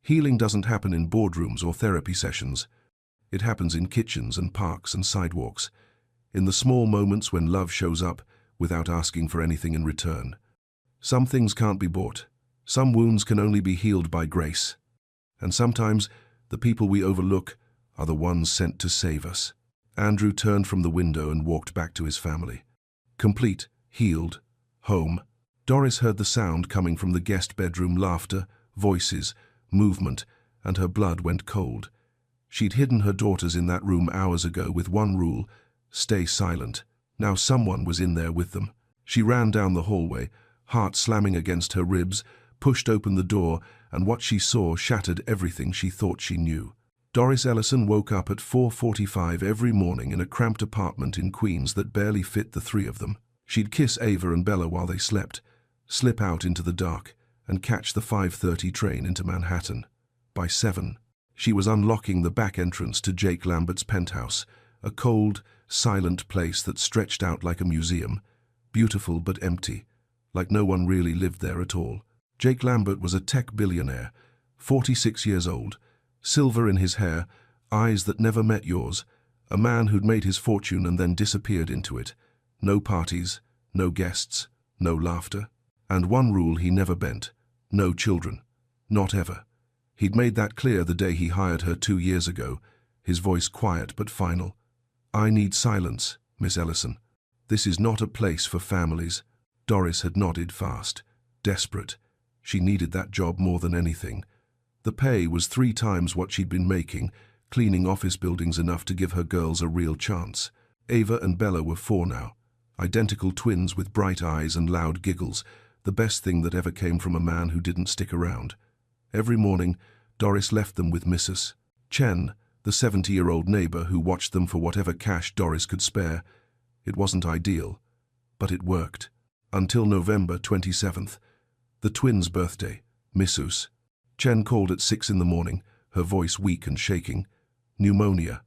Healing doesn't happen in boardrooms or therapy sessions. It happens in kitchens and parks and sidewalks, in the small moments when love shows up without asking for anything in return. Some things can't be bought. Some wounds can only be healed by grace. And sometimes the people we overlook are the ones sent to save us. Andrew turned from the window and walked back to his family. Complete, healed, home. Doris heard the sound coming from the guest bedroom, laughter, voices, movement, and her blood went cold. She'd hidden her daughters in that room hours ago with one rule: stay silent. Now someone was in there with them. She ran down the hallway, heart slamming against her ribs, pushed open the door, and what she saw shattered everything she thought she knew. Doris Ellison woke up at 4:45 every morning in a cramped apartment in Queens that barely fit the three of them. She'd kiss Ava and Bella while they slept, slip out into the dark, and catch the 5:30 train into Manhattan. By 7, she was unlocking the back entrance to Jake Lambert's penthouse, a cold, silent place that stretched out like a museum, beautiful but empty, like no one really lived there at all. Jake Lambert was a tech billionaire, 46 years old, silver in his hair, eyes that never met yours, a man who'd made his fortune and then disappeared into it. No parties, no guests, no laughter. And one rule he never bent: no children. Not ever. He'd made that clear the day he hired her 2 years ago, his voice quiet but final. "I need silence, Miss Ellison. This is not a place for families." Doris had nodded fast, desperate. She needed that job more than anything. The pay was 3 times what she'd been making, cleaning office buildings enough to give her girls a real chance. Ava and Bella were 4 now. Identical twins with bright eyes and loud giggles, the best thing that ever came from a man who didn't stick around. Every morning, Doris left them with Mrs. Chen, the 70-year-old neighbor who watched them for whatever cash Doris could spare. It wasn't ideal, but it worked. Until November 27th, the twins' birthday. Mrs. Chen called at 6 in the morning, her voice weak and shaking. Pneumonia.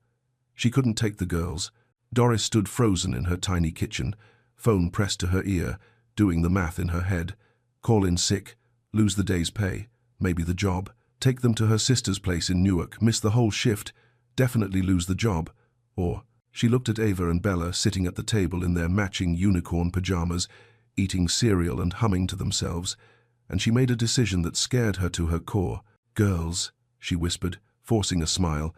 She couldn't take the girls. Doris stood frozen in her tiny kitchen, phone pressed to her ear, doing the math in her head. Call in sick, lose the day's pay, maybe the job. Take them to her sister's place in Newark, miss the whole shift, definitely lose the job. Or, she looked at Ava and Bella sitting at the table in their matching unicorn pajamas, eating cereal and humming to themselves, and she made a decision that scared her to her core. Girls, she whispered, forcing a smile,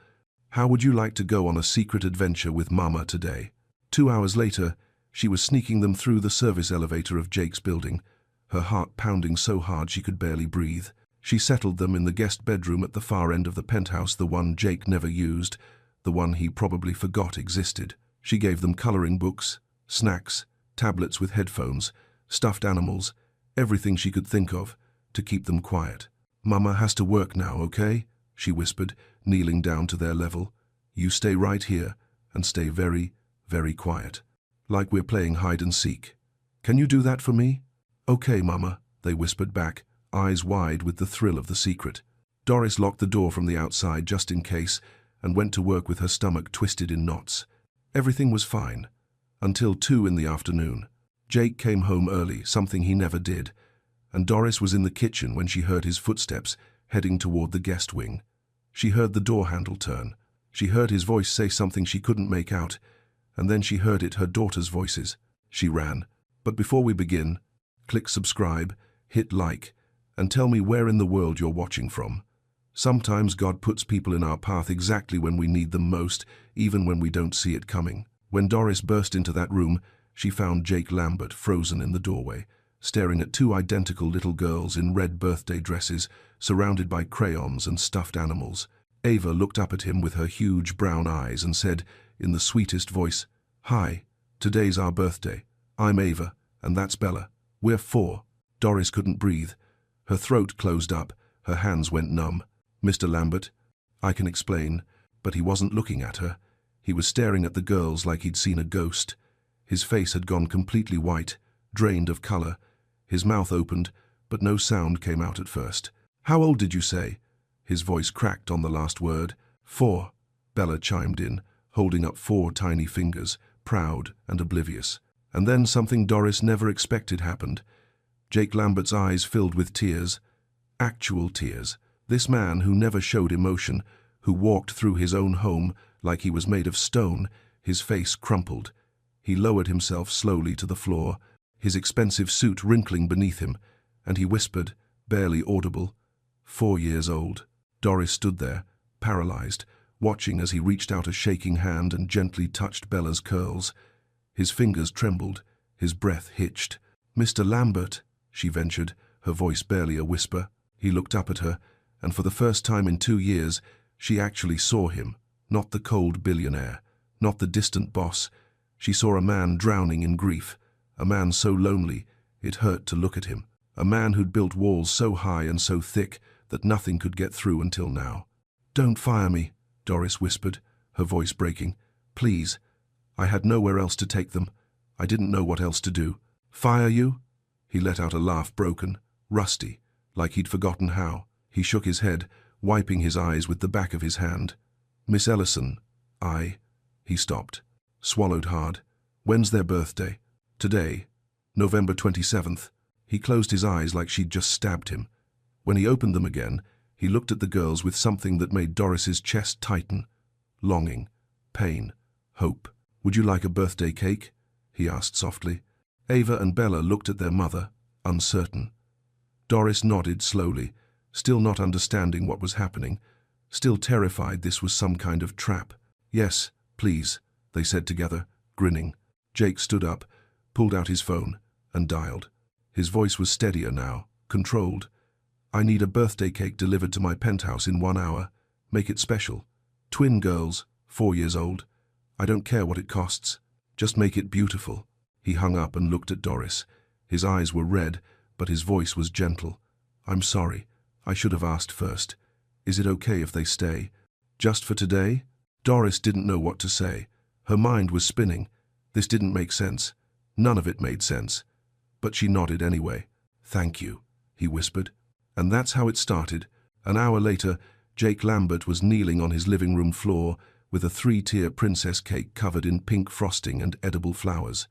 how would you like to go on a secret adventure with Mama today? 2 hours later, she was sneaking them through the service elevator of Jake's building, her heart pounding so hard she could barely breathe. She settled them in the guest bedroom at the far end of the penthouse, the one Jake never used, the one he probably forgot existed. She gave them coloring books, snacks, tablets with headphones, stuffed animals, everything she could think of, to keep them quiet. Mama has to work now, okay? She whispered, kneeling down to their level. You stay right here and stay very, very quiet. Like we're playing hide and seek. Can you do that for me? Okay, Mama, they whispered back, eyes wide with the thrill of the secret. Doris locked the door from the outside just in case and went to work with her stomach twisted in knots. Everything was fine. Until 2 in the afternoon. Jake came home early, something he never did, and Doris was in the kitchen when she heard his footsteps heading toward the guest wing. She heard the door handle turn. She heard his voice say something she couldn't make out, and then she heard it, her daughter's voices. She ran. But before we begin, click subscribe, hit like, and tell me where in the world you're watching from. Sometimes God puts people in our path exactly when we need them most, even when we don't see it coming. When Doris burst into that room, she found Jake Lambert frozen in the doorway, staring at 2 identical little girls in red birthday dresses, surrounded by crayons and stuffed animals. Ava looked up at him with her huge brown eyes and said, in the sweetest voice, "Hi, today's our birthday. I'm Ava, and that's Bella. We're 4. Doris couldn't breathe. Her throat closed up, her hands went numb. Mr. Lambert, I can explain, but he wasn't looking at her. He was staring at the girls like he'd seen a ghost. His face had gone completely white, drained of color. His mouth opened, but no sound came out at first. How old did you say? His voice cracked on the last word. 4, Bella chimed in, holding up 4 tiny fingers, proud and oblivious. And then something Doris never expected happened. Jake Lambert's eyes filled with tears. Actual tears. This man who never showed emotion, who walked through his own home like he was made of stone, his face crumpled. He lowered himself slowly to the floor, his expensive suit wrinkling beneath him, and he whispered, barely audible, 4 years old. Doris stood there, paralyzed, watching as he reached out a shaking hand and gently touched Bella's curls. His fingers trembled, his breath hitched. Mr. Lambert, she ventured, her voice barely a whisper. He looked up at her, and for the first time in 2 years, she actually saw him, not the cold billionaire, not the distant boss. She saw a man drowning in grief, a man so lonely it hurt to look at him, a man who'd built walls so high and so thick that nothing could get through until now. Don't fire me, Doris whispered, her voice breaking. Please. I had nowhere else to take them. I didn't know what else to do. Fire you? He let out a laugh, broken, rusty, like he'd forgotten how. He shook his head, wiping his eyes with the back of his hand. Miss Ellison, He stopped, swallowed hard. When's their birthday? Today, November 27th. He closed his eyes like she'd just stabbed him. When he opened them again, he looked at the girls with something that made Doris's chest tighten. Longing, pain, hope. Would you like a birthday cake? He asked softly. Ava and Bella looked at their mother, uncertain. Doris nodded slowly, still not understanding what was happening, still terrified this was some kind of trap. Yes, please, they said together, grinning. Jake stood up, pulled out his phone, and dialed. His voice was steadier now, controlled. I need a birthday cake delivered to my penthouse in 1 hour. Make it special. Twin girls, 4 years old. I don't care what it costs. Just make it beautiful." He hung up and looked at Doris. His eyes were red, but his voice was gentle. "I'm sorry. I should have asked first. Is it okay if they stay? Just for today?" Doris didn't know what to say. Her mind was spinning. This didn't make sense. None of it made sense. But she nodded anyway. "Thank you," he whispered. And that's how it started. An hour later, Jake Lambert was kneeling on his living room floor with a 3-tier princess cake covered in pink frosting and edible flowers.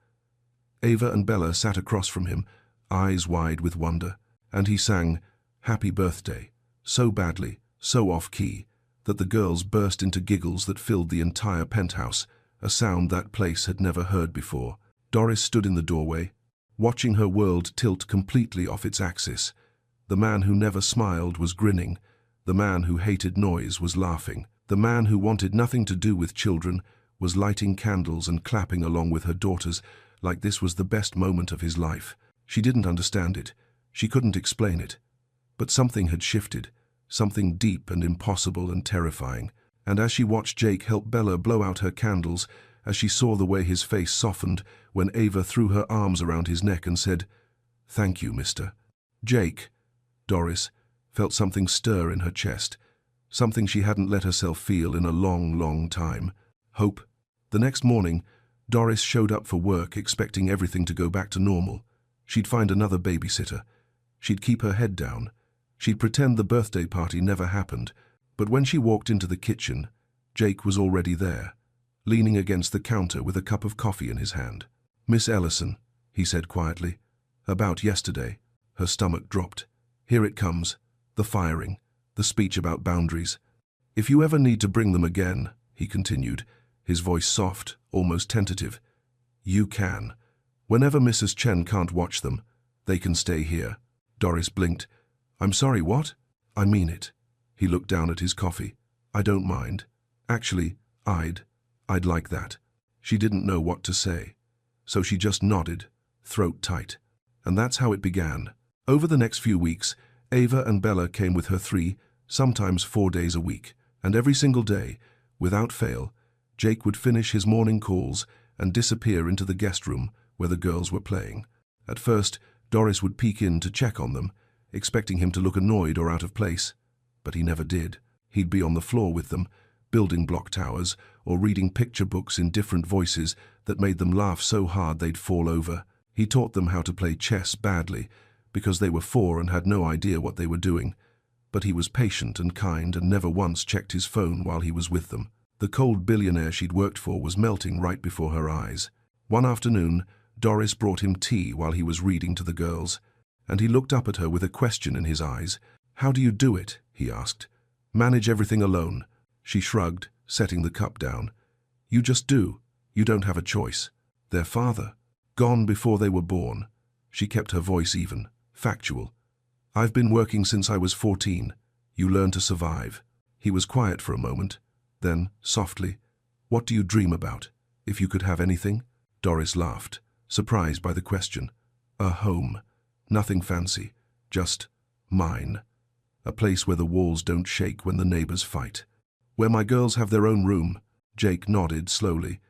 Ava and Bella sat across from him, eyes wide with wonder, and he sang "Happy Birthday" so badly, so off-key, that the girls burst into giggles that filled the entire penthouse, a sound that place had never heard before. Doris stood in the doorway, watching her world tilt completely off its axis. The man who never smiled was grinning. The man who hated noise was laughing. The man who wanted nothing to do with children was lighting candles and clapping along with her daughters like this was the best moment of his life. She didn't understand it. She couldn't explain it. But something had shifted, something deep and impossible and terrifying. And as she watched Jake help Bella blow out her candles, as she saw the way his face softened when Ava threw her arms around his neck and said, "Thank you, Mr. Jake," Doris felt something stir in her chest, something she hadn't let herself feel in a long, long time. Hope. The next morning, Doris showed up for work expecting everything to go back to normal. She'd find another babysitter. She'd keep her head down. She'd pretend the birthday party never happened. But when she walked into the kitchen, Jake was already there, leaning against the counter with a cup of coffee in his hand. "Miss Ellison," he said quietly. "About yesterday." Her stomach dropped. "Here it comes. The firing. The speech about boundaries. If you ever need to bring them again," he continued, his voice soft, almost tentative, "you can. Whenever Mrs. Chen can't watch them, they can stay here." Doris blinked. "I'm sorry, what?" "I mean it." He looked down at his coffee. "I don't mind. Actually, I'd like that." She didn't know what to say, so she just nodded, throat tight. And that's how it began. Over the next few weeks, Ava and Bella came with her 3, sometimes 4 days a week, and every single day, without fail, Jake would finish his morning calls and disappear into the guest room where the girls were playing. At first, Doris would peek in to check on them, expecting him to look annoyed or out of place. But he never did. He'd be on the floor with them, building block towers or reading picture books in different voices that made them laugh so hard they'd fall over. He taught them how to play chess badly because they were 4 and had no idea what they were doing. But he was patient and kind and never once checked his phone while he was with them. The cold billionaire she'd worked for was melting right before her eyes. One afternoon, Doris brought him tea while he was reading to the girls, and he looked up at her with a question in his eyes. "How do you do it?" he asked. "Manage everything alone?" She shrugged, setting the cup down. "You just do. You don't have a choice. Their father, gone before they were born." She kept her voice even, factual. "I've been working since I was 14. You learn to survive." He was quiet for a moment. Then, softly, "What do you dream about, if you could have anything?" Doris laughed, surprised by the question. "A home. Nothing fancy. Just mine. A place where the walls don't shake when the neighbors fight. Where my girls have their own room." Jake nodded slowly,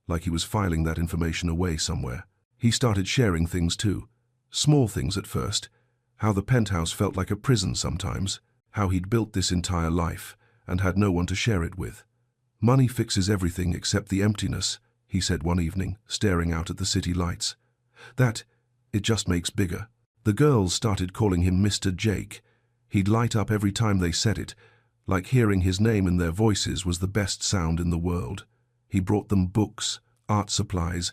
like he was filing that information away somewhere. He started sharing things too. Small things at first. How the penthouse felt like a prison sometimes. How he'd built this entire life and had no one to share it with. "Money fixes everything except the emptiness," he said one evening, staring out at the city lights. It just makes bigger." The girls started calling him Mr. Jake. He'd light up every time they said it, like hearing his name in their voices was the best sound in the world. He brought them books, art supplies,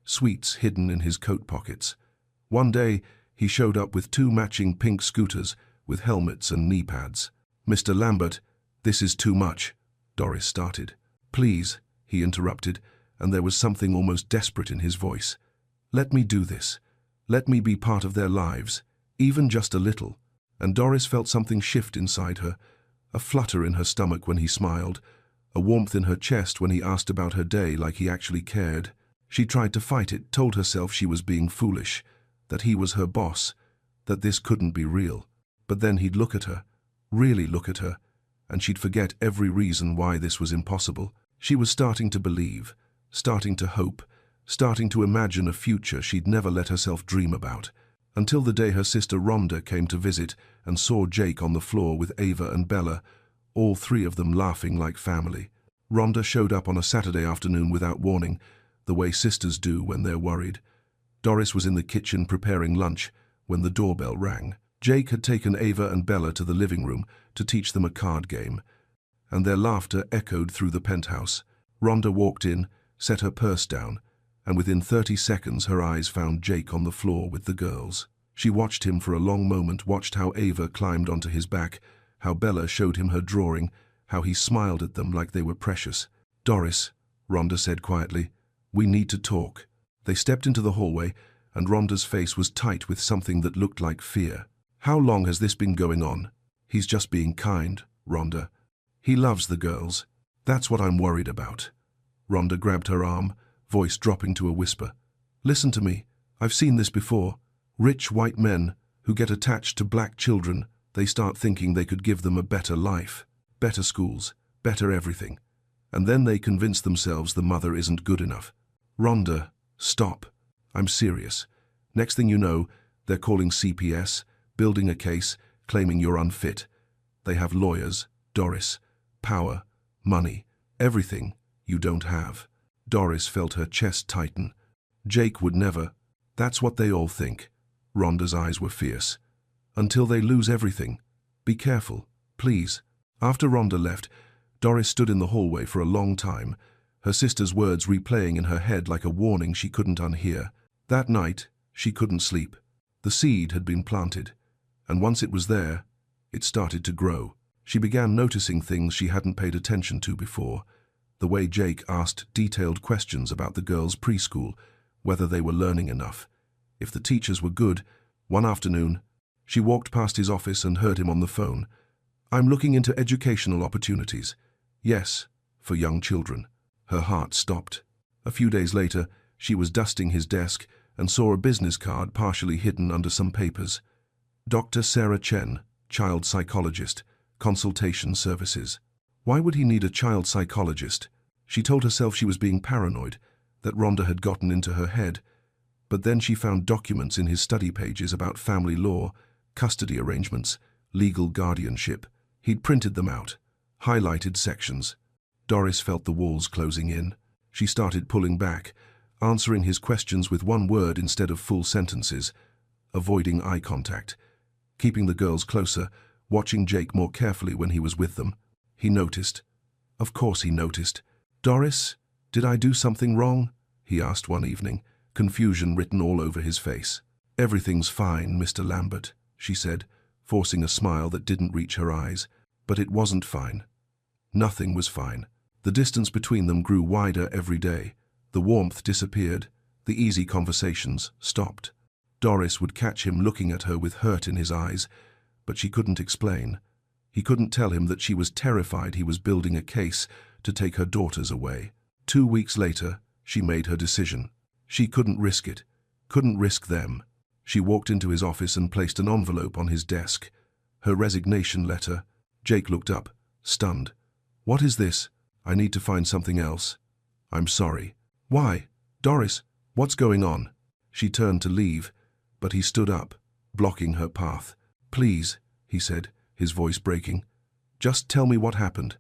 sweets hidden in his coat pockets. One day, he showed up with 2 matching pink scooters with helmets and knee pads. "Mr. Lambert, this is too much," Doris started. "Please," he interrupted, and there was something almost desperate in his voice. "Let me do this. Let me be part of their lives, even just a little." And Doris felt something shift inside her, a flutter in her stomach when he smiled, a warmth in her chest when he asked about her day like he actually cared. She tried to fight it, told herself she was being foolish, that he was her boss, that this couldn't be real. But then he'd look at her, really look at her, and she'd forget every reason why this was impossible. She was starting to believe, starting to hope, starting to imagine a future she'd never let herself dream about, until the day her sister Rhonda came to visit and saw Jake on the floor with Ava and Bella, all three of them laughing like family. Rhonda showed up on a Saturday afternoon without warning, the way sisters do when they're worried. Doris was in the kitchen preparing lunch when the doorbell rang. Jake had taken Ava and Bella to the living room to teach them a card game, and their laughter echoed through the penthouse. Rhonda walked in, set her purse down, and within 30 seconds her eyes found Jake on the floor with the girls. She watched him for a long moment, watched how Ava climbed onto his back, how Bella showed him her drawing, how he smiled at them like they were precious. "Doris," Rhonda said quietly, "we need to talk." They stepped into the hallway, and Rhonda's face was tight with something that looked like fear. "How long has this been going on?" "He's just being kind, Rhonda. He loves the girls. That's what I'm worried about." Rhonda grabbed her arm, voice dropping to a whisper. "Listen to me. I've seen this before. Rich white men who get attached to black children, they start thinking they could give them a better life, better schools, better everything. And then they convince themselves the mother isn't good enough." "Rhonda, stop. I'm serious. Next thing you know, they're calling CPS, building a case, claiming you're unfit. They have lawyers, Doris, power, money, everything you don't have." Doris felt her chest tighten. "Jake would never." "That's what they all think." Rhonda's eyes were fierce. "Until they lose everything. Be careful, please." After Rhonda left, Doris stood in the hallway for a long time, her sister's words replaying in her head like a warning she couldn't unhear. That night, she couldn't sleep. The seed had been planted, and once it was there, it started to grow. She began noticing things she hadn't paid attention to before. The way Jake asked detailed questions about the girls' preschool, whether they were learning enough, if the teachers were good. One afternoon, she walked past his office and heard him on the phone. "I'm looking into educational opportunities." "Yes, for young children." Her heart stopped. A few days later, she was dusting his desk and saw a business card partially hidden under some papers. "Dr. Sarah Chen, child psychologist, consultation services." Why would he need a child psychologist? She told herself she was being paranoid, that Rhonda had gotten into her head. But then she found documents in his study pages about family law, custody arrangements, legal guardianship. He'd printed them out, highlighted sections. Doris felt the walls closing in. She started pulling back, answering his questions with one word instead of full sentences, avoiding eye contact, keeping the girls closer, watching Jake more carefully when he was with them. He noticed. Of course he noticed. "Doris, did I do something wrong?" he asked one evening, confusion written all over his face. "Everything's fine, Mr. Lambert," she said, forcing a smile that didn't reach her eyes. But it wasn't fine. Nothing was fine. The distance between them grew wider every day. The warmth disappeared. The easy conversations stopped. Doris would catch him looking at her with hurt in his eyes, but she couldn't explain. He couldn't tell him that she was terrified he was building a case to take her daughters away. 2 weeks later, she made her decision. She couldn't risk it, couldn't risk them. She walked into his office and placed an envelope on his desk. Her resignation letter. Jake looked up, stunned. "What is this? I need to find something else." "I'm sorry." "Why? Doris, what's going on?" She turned to leave, but he stood up, blocking her path. "Please," he said, his voice breaking. "Just tell me what happened.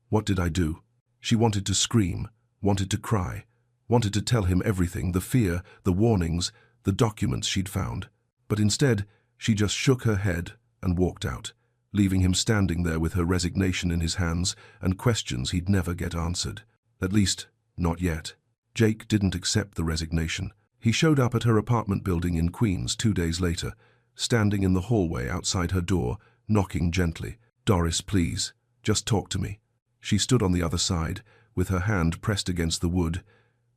What did I do?" She wanted to scream, wanted to cry, wanted to tell him everything, the fear, the warnings, the documents she'd found. But instead, she just shook her head and walked out, leaving him standing there with her resignation in his hands and questions he'd never get answered. At least, not yet. Jake didn't accept the resignation. He showed up at her apartment building in Queens 2 days later, standing in the hallway outside her door, knocking gently. "Doris, please, just talk to me." She stood on the other side, with her hand pressed against the wood,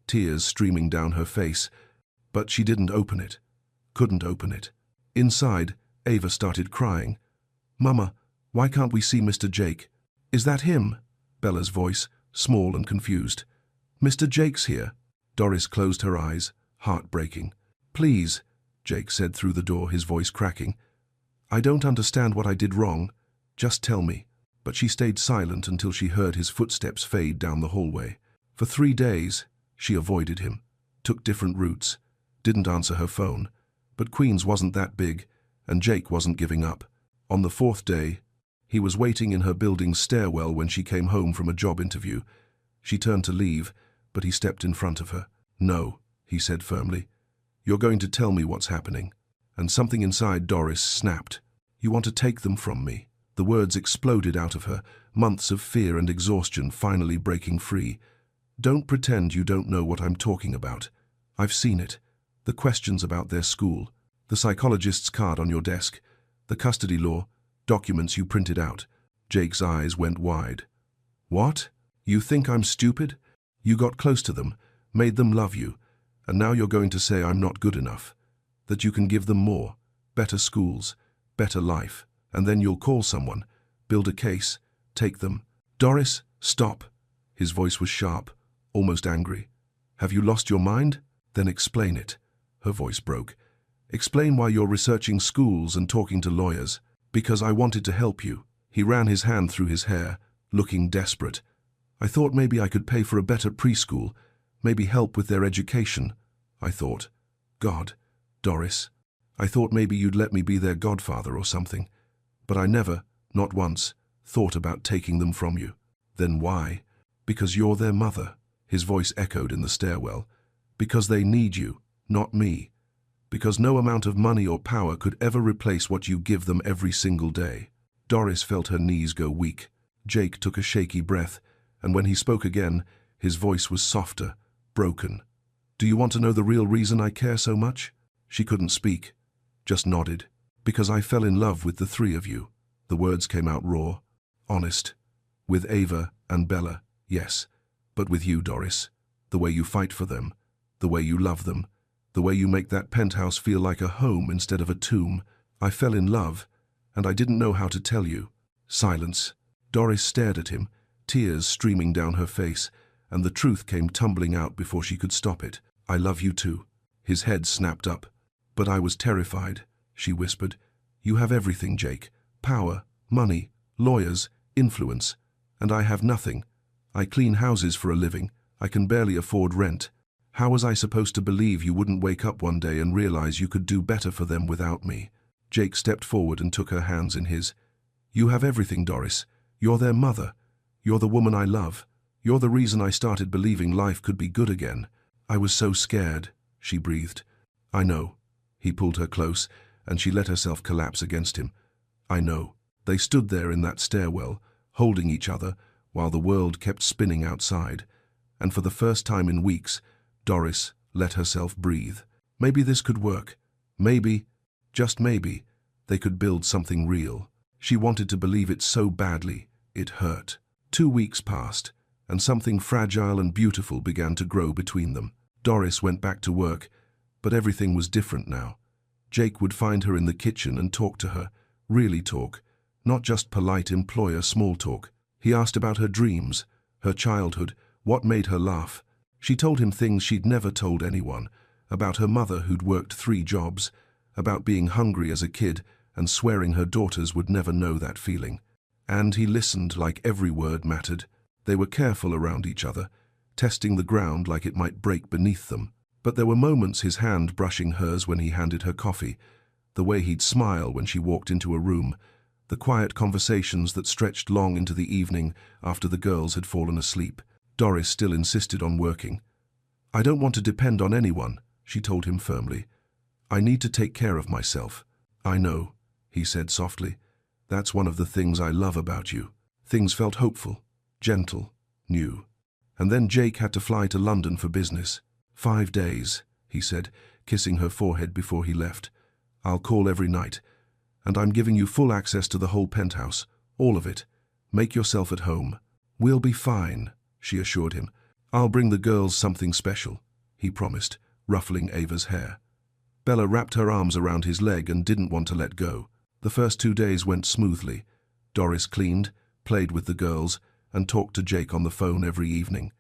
tears streaming down her face, but she didn't open it, couldn't open it. Inside, Ava started crying. "Mama, why can't we see Mr. Jake?" "Is that him?" Bella's voice, small and confused. "Mr. Jake's here." Doris closed her eyes, heartbreaking. "Please," Jake said through the door, his voice cracking. "I don't understand what I did wrong. Just tell me." But she stayed silent until she heard his footsteps fade down the hallway. For 3 days, she avoided him. took different routes, didn't answer her phone. But Queens wasn't that big, and Jake wasn't giving up. On the fourth day, he was waiting in her building's stairwell when she came home from a job interview. She turned to leave, but he stepped in front of her. "No," he said firmly. "You're going to tell me what's happening." And something inside Doris snapped. "You want to take them from me?" The words exploded out of her, months of fear and exhaustion finally breaking free. "Don't pretend you don't know what I'm talking about. I've seen it. The questions about their school, the psychologist's card on your desk, the custody law, documents you printed out." Jake's eyes went wide. "What? You think I'm stupid? You got close to them, made them love you, and now you're going to say I'm not good enough? That you can give them more, better schools, better life, and then you'll call someone, build a case, take them?" "Doris, stop." His voice was sharp, almost angry. "Have you lost your mind? Then explain it." Her voice broke. "Explain why you're researching schools and talking to lawyers." "Because I wanted to help you." He ran his hand through his hair, looking desperate. "I thought maybe I could pay for a better preschool, maybe help with their education. I thought, God, Doris, I thought maybe you'd let me be their godfather or something. But I never, not once, thought about taking them from you." "Then why?" "Because you're their mother." His voice echoed in the stairwell. "Because they need you, not me. Because no amount of money or power could ever replace what you give them every single day." Doris felt her knees go weak. Jake took a shaky breath, and when he spoke again, his voice was softer, broken. "Do you want to know the real reason I care so much?" She couldn't speak, just nodded. "Because I fell in love with the three of you." The words came out raw, honest. "With Ava and Bella, yes. But with you, Doris. The way you fight for them, the way you love them, the way you make that penthouse feel like a home instead of a tomb. I fell in love, and I didn't know how to tell you." Silence. Doris stared at him, tears streaming down her face, and the truth came tumbling out before she could stop it. "I love you too." His head snapped up. "But I was terrified," she whispered. "You have everything, Jake. Power, money, lawyers, influence. And I have nothing. I clean houses for a living. I can barely afford rent. How was I supposed to believe you wouldn't wake up one day and realize you could do better for them without me?" Jake stepped forward and took her hands in his. "You have everything, Doris. You're their mother. You're the woman I love. You're the reason I started believing life could be good again." "I was so scared," she breathed. "I know." He pulled her close, and she let herself collapse against him. "I know." They stood there in that stairwell, holding each other, while the world kept spinning outside. And for the first time in weeks, Doris let herself breathe. Maybe this could work. Maybe, just maybe, they could build something real. She wanted to believe it so badly, it hurt. 2 weeks passed, and something fragile and beautiful began to grow between them. Doris went back to work, but everything was different now. Jake would find her in the kitchen and talk to her, really talk, not just polite employer small talk. He asked about her dreams, her childhood, what made her laugh. She told him things she'd never told anyone, about her mother who'd worked 3 jobs, about being hungry as a kid and swearing her daughters would never know that feeling. And he listened like every word mattered. They were careful around each other, testing the ground like it might break beneath them. But there were moments, his hand brushing hers when he handed her coffee, the way he'd smile when she walked into a room, the quiet conversations that stretched long into the evening after the girls had fallen asleep. Doris still insisted on working. "I don't want to depend on anyone," she told him firmly. "I need to take care of myself." "I know," he said softly. "That's one of the things I love about you." Things felt hopeful, gentle, new. And then Jake had to fly to London for business. 5 days, he said, kissing her forehead before he left. "I'll call every night. And I'm giving you full access to the whole penthouse, all of it. Make yourself at home." "We'll be fine," she assured him. "I'll bring the girls something special," he promised, ruffling Ava's hair. Bella wrapped her arms around his leg and didn't want to let go. The first 2 days went smoothly. Doris cleaned, played with the girls, and talked to Jake on the phone every evening.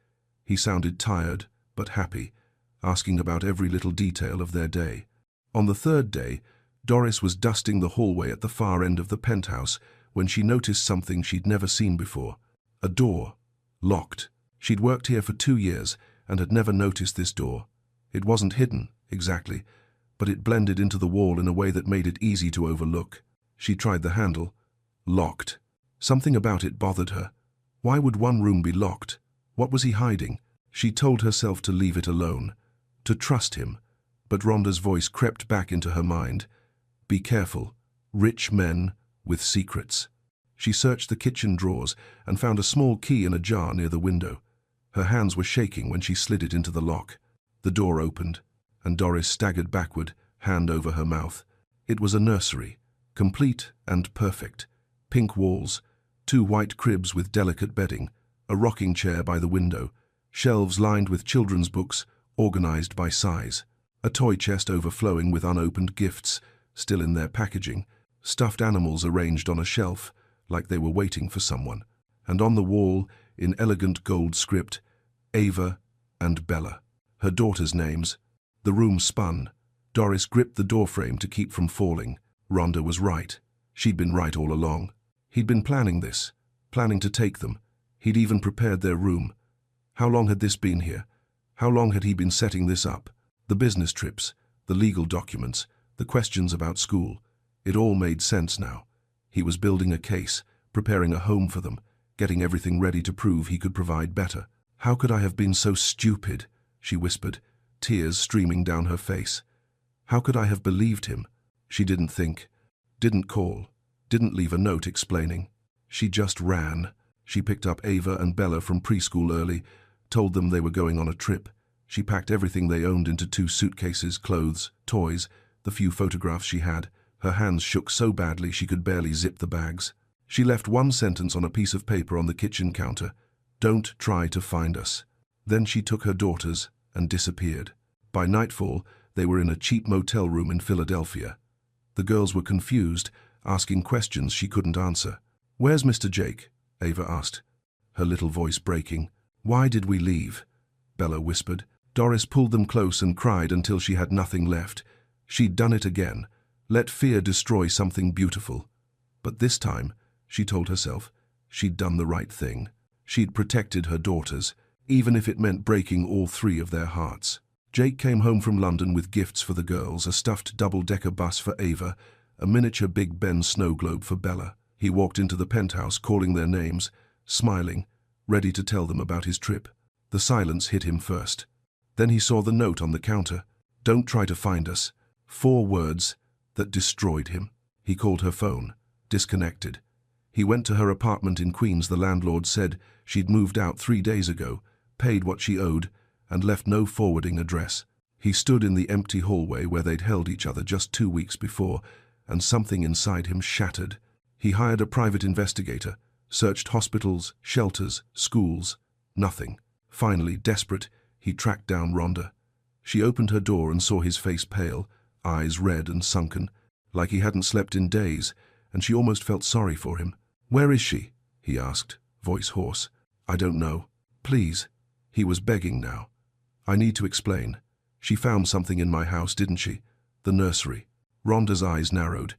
He sounded tired, but happy, asking about every little detail of their day. On the 3rd day, Doris was dusting the hallway at the far end of the penthouse when she noticed something she'd never seen before. A door, locked. She'd worked here for 2 years and had never noticed this door. It wasn't hidden, exactly, but it blended into the wall in a way that made it easy to overlook. She tried the handle. Locked. Something about it bothered her. Why would one room be locked? What was he hiding? She told herself to leave it alone, to trust him, but Rhonda's voice crept back into her mind. Be careful. Rich men with secrets. She searched the kitchen drawers and found a small key in a jar near the window. Her hands were shaking when she slid it into the lock. The door opened, and Doris staggered backward, hand over her mouth. It was a nursery, complete and perfect. Pink walls, 2 white cribs with delicate bedding, a rocking chair by the window, shelves lined with children's books, organized by size, a toy chest overflowing with unopened gifts, still in their packaging, stuffed animals arranged on a shelf, like they were waiting for someone, and on the wall, in elegant gold script, Ava and Bella, her daughters' names. The room spun. Doris gripped the doorframe to keep from falling. Rhonda was right. She'd been right all along. He'd been planning this, planning to take them. He'd even prepared their room. How long had this been here? How long had he been setting this up? The business trips, the legal documents, the questions about school. It all made sense now. He was building a case, preparing a home for them, getting everything ready to prove he could provide better. How could I have been so stupid? She whispered, tears streaming down her face. How could I have believed him? She didn't think, didn't call, didn't leave a note explaining. She just ran. She picked up Ava and Bella from preschool early, told them they were going on a trip. She packed everything they owned into 2 suitcases, clothes, toys, the few photographs she had. Her hands shook so badly she could barely zip the bags. She left one sentence on a piece of paper on the kitchen counter. Don't try to find us. Then she took her daughters and disappeared. By nightfall, they were in a cheap motel room in Philadelphia. The girls were confused, asking questions she couldn't answer. Where's Mr. Jake? Ava asked, her little voice breaking. Why did we leave? Bella whispered. Doris pulled them close and cried until she had nothing left. She'd done it again. Let fear destroy something beautiful. But this time, she told herself, she'd done the right thing. She'd protected her daughters, even if it meant breaking all 3 of their hearts. Jake came home from London with gifts for the girls, a stuffed double-decker bus for Ava, a miniature Big Ben snow globe for Bella. He walked into the penthouse calling their names, smiling, ready to tell them about his trip. The silence hit him first. Then he saw the note on the counter. Don't try to find us. 4 words that destroyed him. He called her phone, disconnected. He went to her apartment in Queens. The landlord said she'd moved out 3 days ago, paid what she owed, and left no forwarding address. He stood in the empty hallway where they'd held each other just 2 weeks before, and something inside him shattered. He hired a private investigator, searched hospitals, shelters, schools. Nothing. Finally, desperate, he tracked down Rhonda. She opened her door and saw his face pale, eyes red and sunken, like he hadn't slept in days, and she almost felt sorry for him. Where is she? He asked, voice hoarse. I don't know. Please. He was begging now. I need to explain. She found something in my house, didn't she? The nursery. Rhonda's eyes narrowed.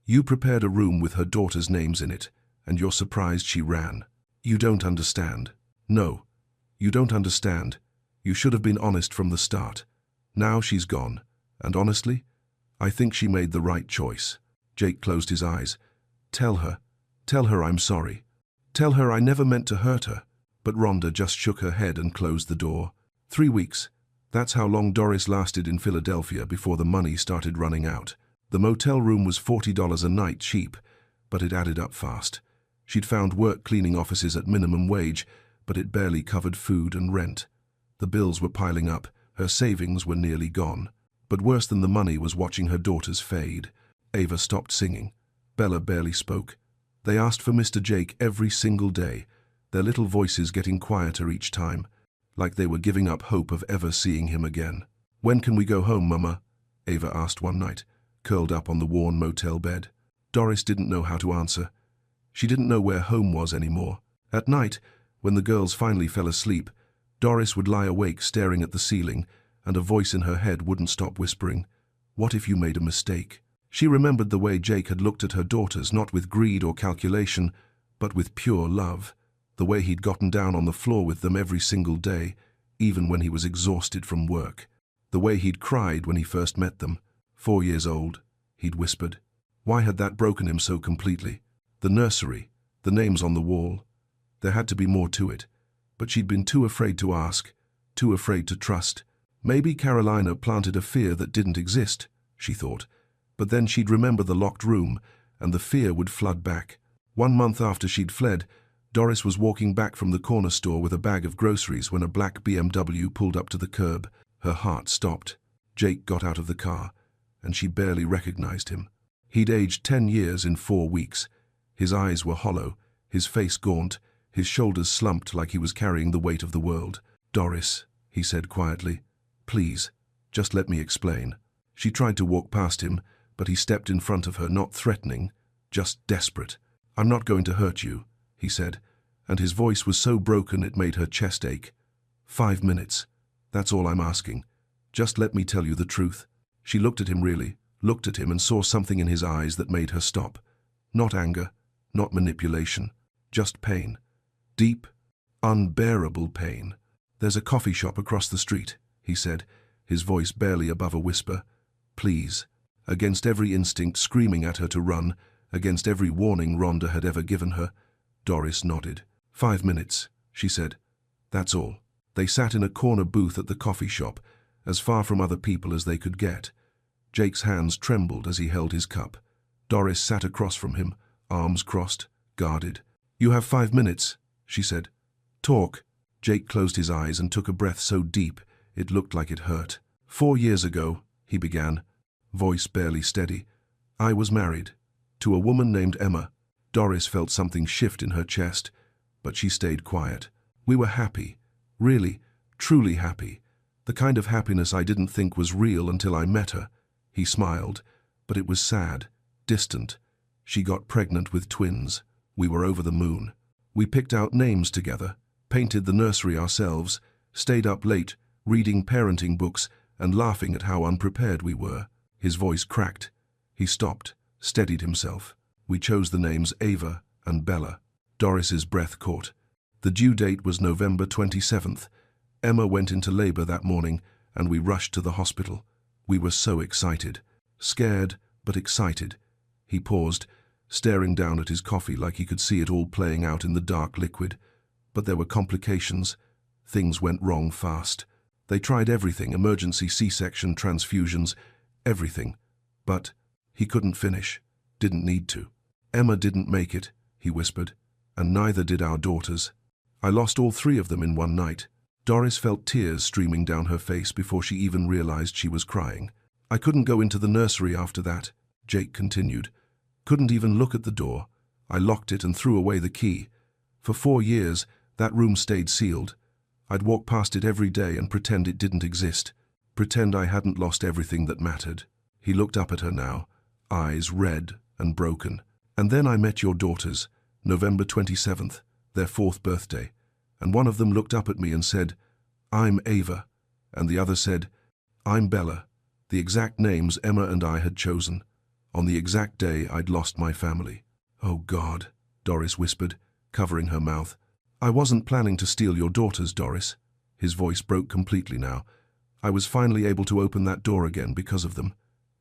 You prepared a room with her daughters' names in it, and you're surprised she ran. You don't understand. No. You don't understand. You should have been honest from the start. Now she's gone, and honestly, I think she made the right choice. Jake closed his eyes. Tell her I'm sorry. Tell her I never meant to hurt her. But Rhonda just shook her head and closed the door. 3 weeks. That's how long Doris lasted in Philadelphia before the money started running out. The motel room was $40 a night, cheap, but it added up fast. She'd found work cleaning offices at minimum wage, but it barely covered food and rent. The bills were piling up, her savings were nearly gone. But worse than the money was watching her daughters fade. Ava stopped singing. Bella barely spoke. They asked for Mr. Jake every single day, their little voices getting quieter each time, like they were giving up hope of ever seeing him again. When can we go home, Mama? Ava asked one night, curled up on the worn motel bed. Doris didn't know how to answer. She didn't know where home was anymore. At night, when the girls finally fell asleep, Doris would lie awake staring at the ceiling, and a voice in her head wouldn't stop whispering, "What if you made a mistake?" She remembered the way Jake had looked at her daughters, not with greed or calculation, but with pure love. The way he'd gotten down on the floor with them every single day, even when he was exhausted from work. The way he'd cried when he first met them. 4 years old, he'd whispered. Why had that broken him so completely? The nursery, the names on the wall. There had to be more to it. But she'd been too afraid to ask, too afraid to trust. Maybe Carolina planted a fear that didn't exist, she thought. But then she'd remember the locked room, and the fear would flood back. 1 month after she'd fled, Doris was walking back from the corner store with a bag of groceries when a black BMW pulled up to the curb. Her heart stopped. Jake got out of the car, and she barely recognized him. He'd aged 10 years in 4 weeks. His eyes were hollow, his face gaunt, his shoulders slumped like he was carrying the weight of the world. "Doris," he said quietly, "please, just let me explain." She tried to walk past him, but he stepped in front of her, not threatening, just desperate. "I'm not going to hurt you," he said, and his voice was so broken it made her chest ache. 5 minutes. That's all I'm asking. Just let me tell you the truth." She looked at him really, looked at him and saw something in his eyes that made her stop. Not anger, not manipulation, just pain. Deep, unbearable pain. "There's a coffee shop across the street," he said, his voice barely above a whisper. "Please." Against every instinct screaming at her to run, against every warning Rhonda had ever given her, Doris nodded. 5 minutes, she said. "That's all." They sat in a corner booth at the coffee shop, as far from other people as they could get. Jake's hands trembled as he held his cup. Doris sat across from him, arms crossed, guarded. "You have 5 minutes," she said. "Talk." Jake closed his eyes and took a breath so deep it looked like it hurt. 4 years ago, he began, voice barely steady, "I was married to a woman named Emma." Doris felt something shift in her chest, but she stayed quiet. "We were happy, really, truly happy. The kind of happiness I didn't think was real until I met her." He smiled, but it was sad, distant. "She got pregnant with twins. We were over the moon. We picked out names together, painted the nursery ourselves, stayed up late, reading parenting books and laughing at how unprepared we were." His voice cracked. He stopped, steadied himself. "We chose the names Ava and Bella." Doris's breath caught. The due date was November 27th. Emma went into labor that morning, and we rushed to the hospital. We were so excited. Scared, but excited. He paused, staring down at his coffee like he could see it all playing out in the dark liquid. But there were complications. Things went wrong fast. They tried everything, emergency C-section, transfusions, everything. But he couldn't finish. Didn't need to. "Emma didn't make it," he whispered, "and neither did our daughters. I lost all 3 of them in one night." Doris felt tears streaming down her face before she even realized she was crying. "I couldn't go into the nursery after that," Jake continued. "Couldn't even look at the door. I locked it and threw away the key. For 4 years, that room stayed sealed. I'd walk past it every day and pretend it didn't exist. Pretend I hadn't lost everything that mattered." He looked up at her now, eyes red and broken. "And then I met your daughters, November 27th, their 4th birthday. And one of them looked up at me and said, 'I'm Ava,' and the other said, 'I'm Bella,' the exact names Emma and I had chosen, on the exact day I'd lost my family." "Oh God," Doris whispered, covering her mouth. "I wasn't planning to steal your daughters, Doris." His voice broke completely now. "I was finally able to open that door again because of them.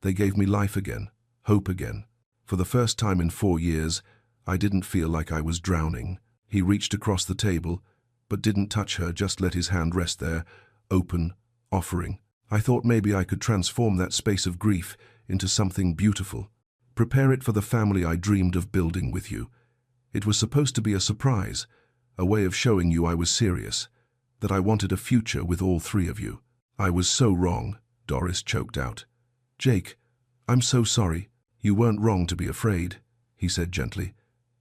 They gave me life again, hope again. For the first time in 4 years, I didn't feel like I was drowning." He reached across the table, but didn't touch her, just let his hand rest there, open, offering. "I thought maybe I could transform that space of grief into something beautiful. Prepare it for the family I dreamed of building with you. It was supposed to be a surprise, a way of showing you I was serious, that I wanted a future with all 3 of you." "I was so wrong," Doris choked out. "Jake, I'm so sorry. You weren't wrong to be afraid," he said gently.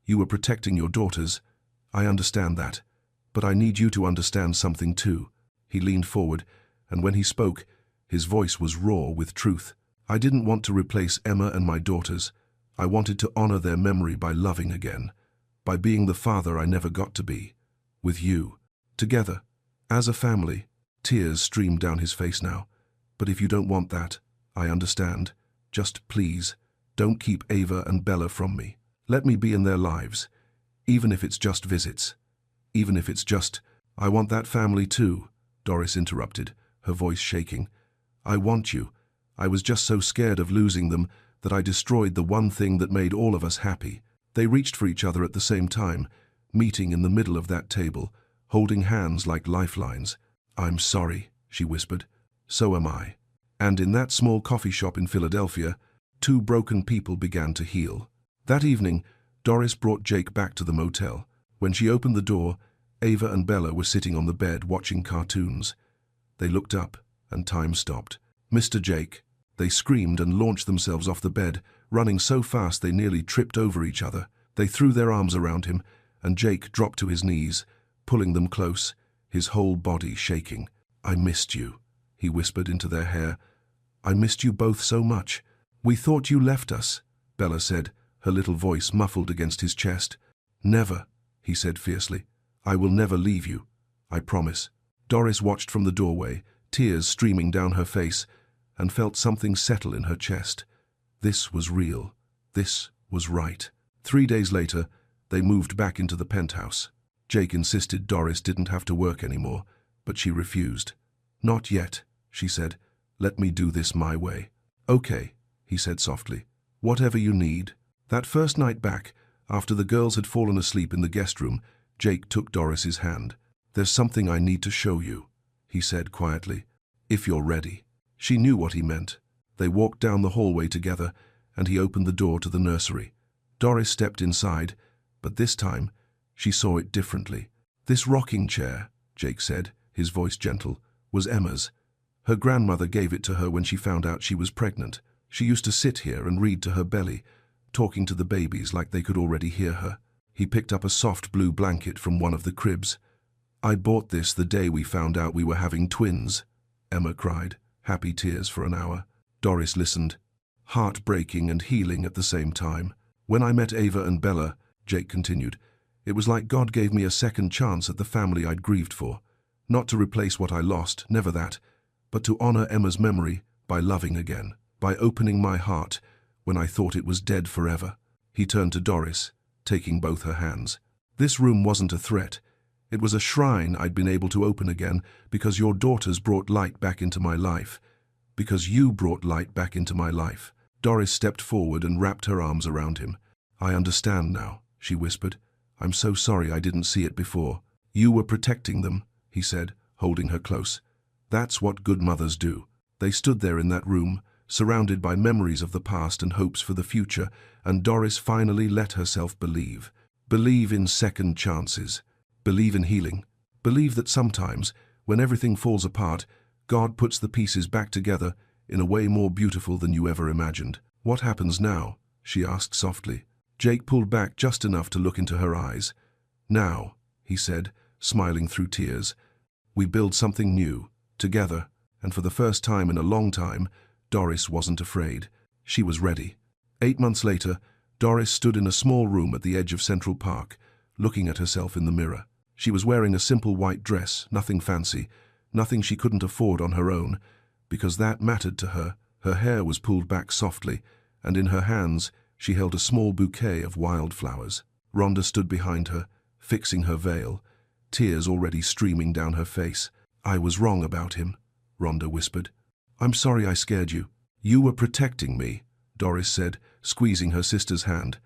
"You were protecting your daughters. I understand that. But I need you to understand something too." He leaned forward, and when he spoke, his voice was raw with truth. "I didn't want to replace Emma and my daughters. I wanted to honor their memory by loving again, by being the father I never got to be, with you, together, as a family." Tears streamed down his face now. "But if you don't want that, I understand. Just please, don't keep Ava and Bella from me. Let me be in their lives, even if it's just visits. Even if it's just—" "I want that family too," Doris interrupted, her voice shaking. I want you. I was just so scared of losing them that I destroyed the one thing that made all of us happy." They reached for each other at the same time, meeting in the middle of that table, holding hands like lifelines. "I'm sorry," she whispered. "So am I." And in that small coffee shop in Philadelphia, two broken people began to heal. That evening, Doris brought Jake back to the motel. When she opened the door, Ava and Bella were sitting on the bed watching cartoons. They looked up, and time stopped. "Mr. Jake!" They screamed and launched themselves off the bed, running so fast they nearly tripped over each other. They threw their arms around him, and Jake dropped to his knees, pulling them close, his whole body shaking. "I missed you," he whispered into their hair. "I missed you both so much." "We thought you left us," Bella said, her little voice muffled against his chest. "Never," he said fiercely. "I will never leave you. I promise." Doris watched from the doorway, tears streaming down her face, and felt something settle in her chest. This was real. This was right. 3 days later, they moved back into the penthouse. Jake insisted Doris didn't have to work anymore, but she refused. "Not yet," she said. "Let me do this my way." "Okay," he said softly. "Whatever you need." That first night back, after the girls had fallen asleep in the guest room, Jake took Doris's hand. "There's something I need to show you," he said quietly. "If you're ready." She knew what he meant. They walked down the hallway together, and he opened the door to the nursery. Doris stepped inside, but this time, she saw it differently. "This rocking chair," Jake said, his voice gentle, "was Emma's. Her grandmother gave it to her when she found out she was pregnant. She used to sit here and read to her belly, talking to the babies like they could already hear her." He picked up a soft blue blanket from one of the cribs. "I bought this the day we found out we were having twins," Emma cried, happy tears for an hour. Doris listened, heartbreaking and healing at the same time. "When I met Ava and Bella," Jake continued, "it was like God gave me a second chance at the family I'd grieved for. Not to replace what I lost, never that, but to honor Emma's memory by loving again, by opening my heart when I thought it was dead forever." He turned to Doris, taking both her hands. "This room wasn't a threat. It was a shrine I'd been able to open again because your daughters brought light back into my life. Because you brought light back into my life." Doris stepped forward and wrapped her arms around him. "I understand now," she whispered. "I'm so sorry I didn't see it before." "You were protecting them," he said, holding her close. "That's what good mothers do." They stood there in that room, surrounded by memories of the past and hopes for the future, and Doris finally let herself believe. Believe in second chances. Believe in healing. Believe that sometimes, when everything falls apart, God puts the pieces back together in a way more beautiful than you ever imagined. "What happens now?" she asked softly. Jake pulled back just enough to look into her eyes. "Now," he said, smiling through tears, "we build something new, together," and for the first time in a long time, Doris wasn't afraid. She was ready. 8 months later, Doris stood in a small room at the edge of Central Park, looking at herself in the mirror. She was wearing a simple white dress, nothing fancy, nothing she couldn't afford on her own, because that mattered to her. Her hair was pulled back softly, and in her hands she held a small bouquet of wildflowers. Rhonda stood behind her, fixing her veil, tears already streaming down her face. "I was wrong about him," Rhonda whispered. "I'm sorry I scared you." "You were protecting me," Doris said, squeezing her sister's hand.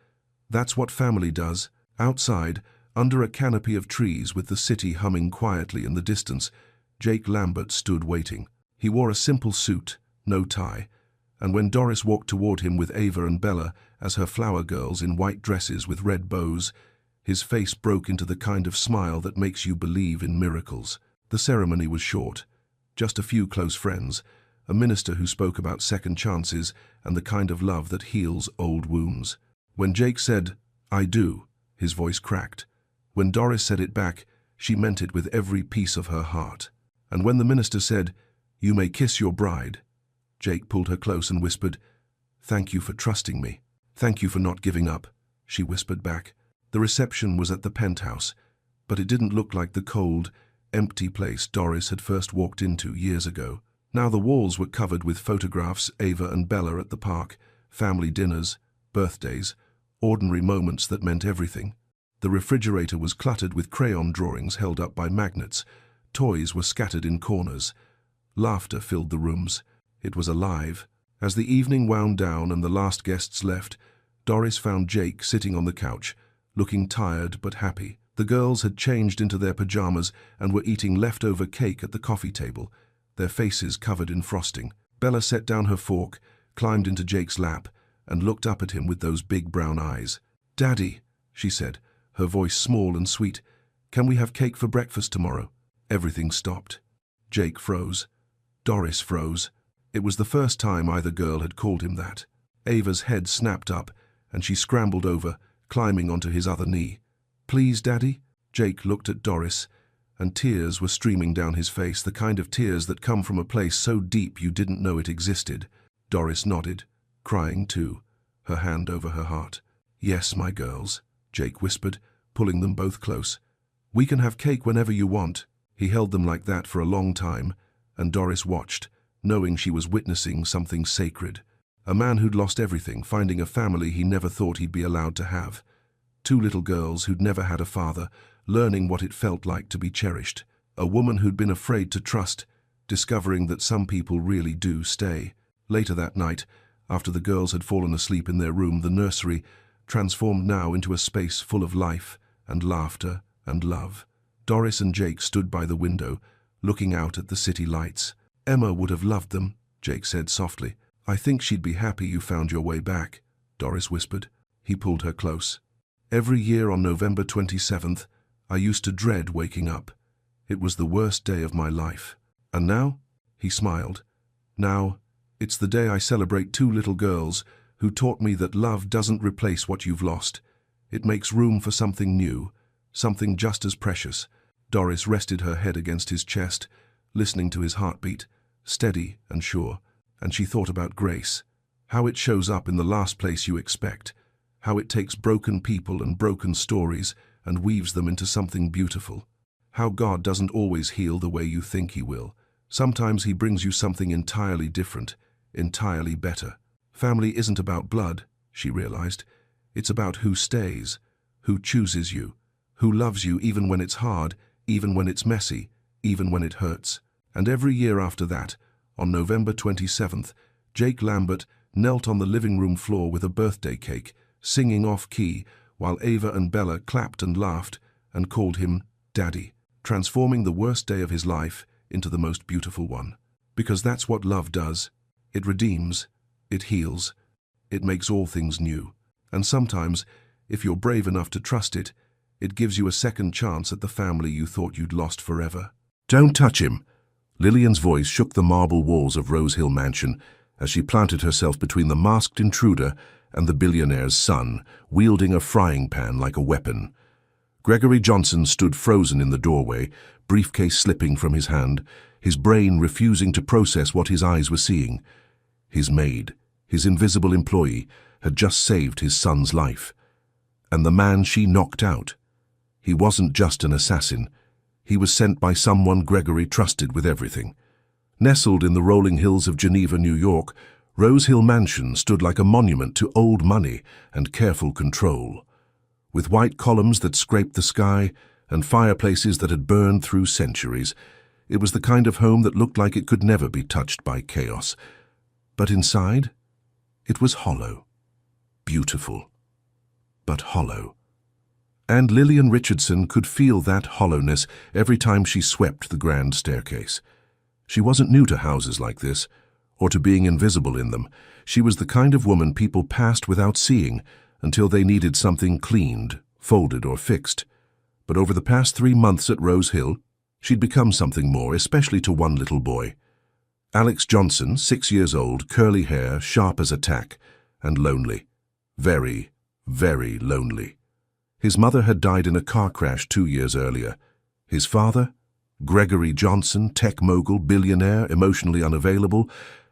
"That's what family does." Outside, under a canopy of trees with the city humming quietly in the distance, Jake Lambert stood waiting. He wore a simple suit, no tie, and when Doris walked toward him with Ava and Bella as her flower girls in white dresses with red bows, his face broke into the kind of smile that makes you believe in miracles. The ceremony was short. Just a few close friends, a minister who spoke about second chances and the kind of love that heals old wounds. When Jake said, "I do," his voice cracked. When Doris said it back, she meant it with every piece of her heart. And when the minister said, "You may kiss your bride," Jake pulled her close and whispered, "Thank you for trusting me. Thank you for not giving up," she whispered back. The reception was at the penthouse, but it didn't look like the cold, empty place Doris had first walked into years ago. Now the walls were covered with photographs Ava and Bella at the park, family dinners, birthdays, ordinary moments that meant everything. The refrigerator was cluttered with crayon drawings held up by magnets. Toys were scattered in corners. Laughter filled the rooms. It was alive. As the evening wound down and the last guests left, Doris found Jake sitting on the couch, looking tired but happy. The girls had changed into their pajamas and were eating leftover cake at the coffee table, their faces covered in frosting. Bella set down her fork, climbed into Jake's lap, and looked up at him with those big brown eyes. "Daddy," she said, her voice small and sweet, "can we have cake for breakfast tomorrow?" Everything stopped. Jake froze. Doris froze. It was the first time either girl had called him that. Ava's head snapped up, and she scrambled over, climbing onto his other knee. "Please, Daddy?" Jake looked at Doris, and tears were streaming down his face, the kind of tears that come from a place so deep you didn't know it existed. Doris nodded, crying too, her hand over her heart. "Yes, my girls," Jake whispered, pulling them both close. "We can have cake whenever you want." He held them like that for a long time, and Doris watched, knowing she was witnessing something sacred. A man who'd lost everything, finding a family he never thought he'd be allowed to have. Two little girls who'd never had a father, learning what it felt like to be cherished. A woman who'd been afraid to trust, discovering that some people really do stay. Later that night, after the girls had fallen asleep in their room, the nursery, transformed now into a space full of life and laughter and love. Doris and Jake stood by the window, looking out at the city lights. "Emma would have loved them," Jake said softly. "I think she'd be happy you found your way back," Doris whispered. He pulled her close. "Every year on November 27th, I used to dread waking up. It was the worst day of my life. And now?" He smiled. "Now, it's the day I celebrate two little girls who taught me that love doesn't replace what you've lost. It makes room for something new, something just as precious." Doris rested her head against his chest, listening to his heartbeat, steady and sure, and she thought about grace, how it shows up in the last place you expect, how it takes broken people and broken stories and weaves them into something beautiful. How God doesn't always heal the way you think he will. Sometimes he brings you something entirely different, entirely better. Family isn't about blood, she realized. It's about who stays, who chooses you, who loves you even when it's hard, even when it's messy, even when it hurts. And every year after that, on November 27th, Jake Lambert knelt on the living room floor with a birthday cake, singing off-key, while Ava and Bella clapped and laughed and called him Daddy, transforming the worst day of his life into the most beautiful one. Because that's what love does. It redeems, it heals, it makes all things new. And sometimes, if you're brave enough to trust it, it gives you a second chance at the family you thought you'd lost forever. "Don't touch him!" Lillian's voice shook the marble walls of Rose Hill Mansion as she planted herself between the masked intruder and the billionaire's son, wielding a frying pan like a weapon. Gregory Johnson stood frozen in the doorway, briefcase slipping from his hand, his brain refusing to process what his eyes were seeing. His maid, his invisible employee, had just saved his son's life. And the man she knocked out. He wasn't just an assassin. He was sent by someone Gregory trusted with everything. Nestled in the rolling hills of Geneva, New York, Rose Hill Mansion stood like a monument to old money and careful control. With white columns that scraped the sky and fireplaces that had burned through centuries, it was the kind of home that looked like it could never be touched by chaos. But inside, it was hollow. Beautiful, but hollow. And Lillian Richardson could feel that hollowness every time she swept the grand staircase. She wasn't new to houses like this, or to being invisible in them. She was the kind of woman people passed without seeing until they needed something cleaned, folded, or fixed. But over the past 3 months at Rose Hill, she'd become something more, especially to one little boy. Alex Johnson, 6 years old, curly hair, sharp as a tack, and lonely. Very, very lonely. His mother had died in a car crash 2 years earlier. His father, Gregory Johnson, tech mogul, billionaire, emotionally unavailable,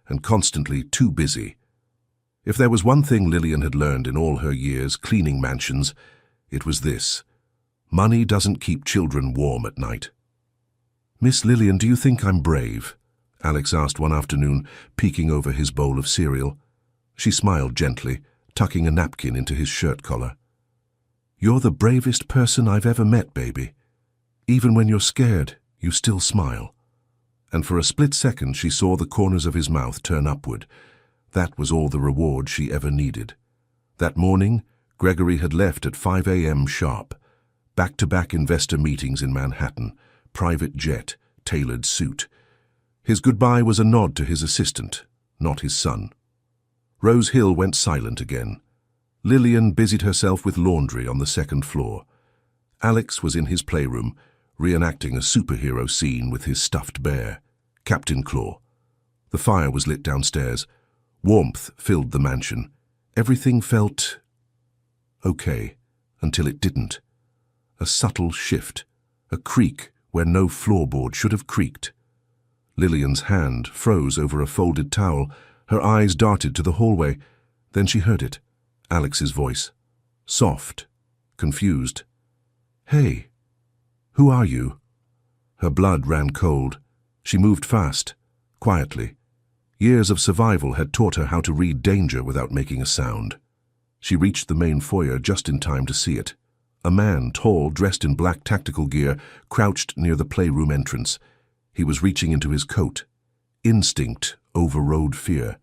and constantly too busy. If there was one thing Lillian had learned in all her years cleaning mansions, it was this: money doesn't keep children warm at night. "Miss Lillian, do you think I'm brave?" Alex asked one afternoon, peeking over his bowl of cereal. She smiled gently, tucking a napkin into his shirt collar. "You're the bravest person I've ever met, baby. Even when you're scared, you still smile." and for a split second she saw the corners of his mouth turn upward. That was all the reward she ever needed. That morning, Gregory had left at 5 a.m. sharp. Back-to-back investor meetings in Manhattan, private jet, tailored suit. His goodbye was a nod to his assistant, not his son. Rose Hill went silent again. Lillian busied herself with laundry on the second floor. Alex was in his playroom, reenacting a superhero scene with his stuffed bear, Captain Claw. The fire was lit downstairs. Warmth filled the mansion. Everything felt okay, until it didn't. A subtle shift, a creak where no floorboard should have creaked. Lillian's hand froze over a folded towel. Her eyes darted to the hallway. Then she heard it, Alex's voice. Soft, confused. "Hey, who are you?" Her blood ran cold. She moved fast, quietly. Years of survival had taught her how to read danger without making a sound. She reached the main foyer just in time to see it. A man, tall, dressed in black tactical gear, crouched near the playroom entrance. He was reaching into his coat. Instinct overrode fear.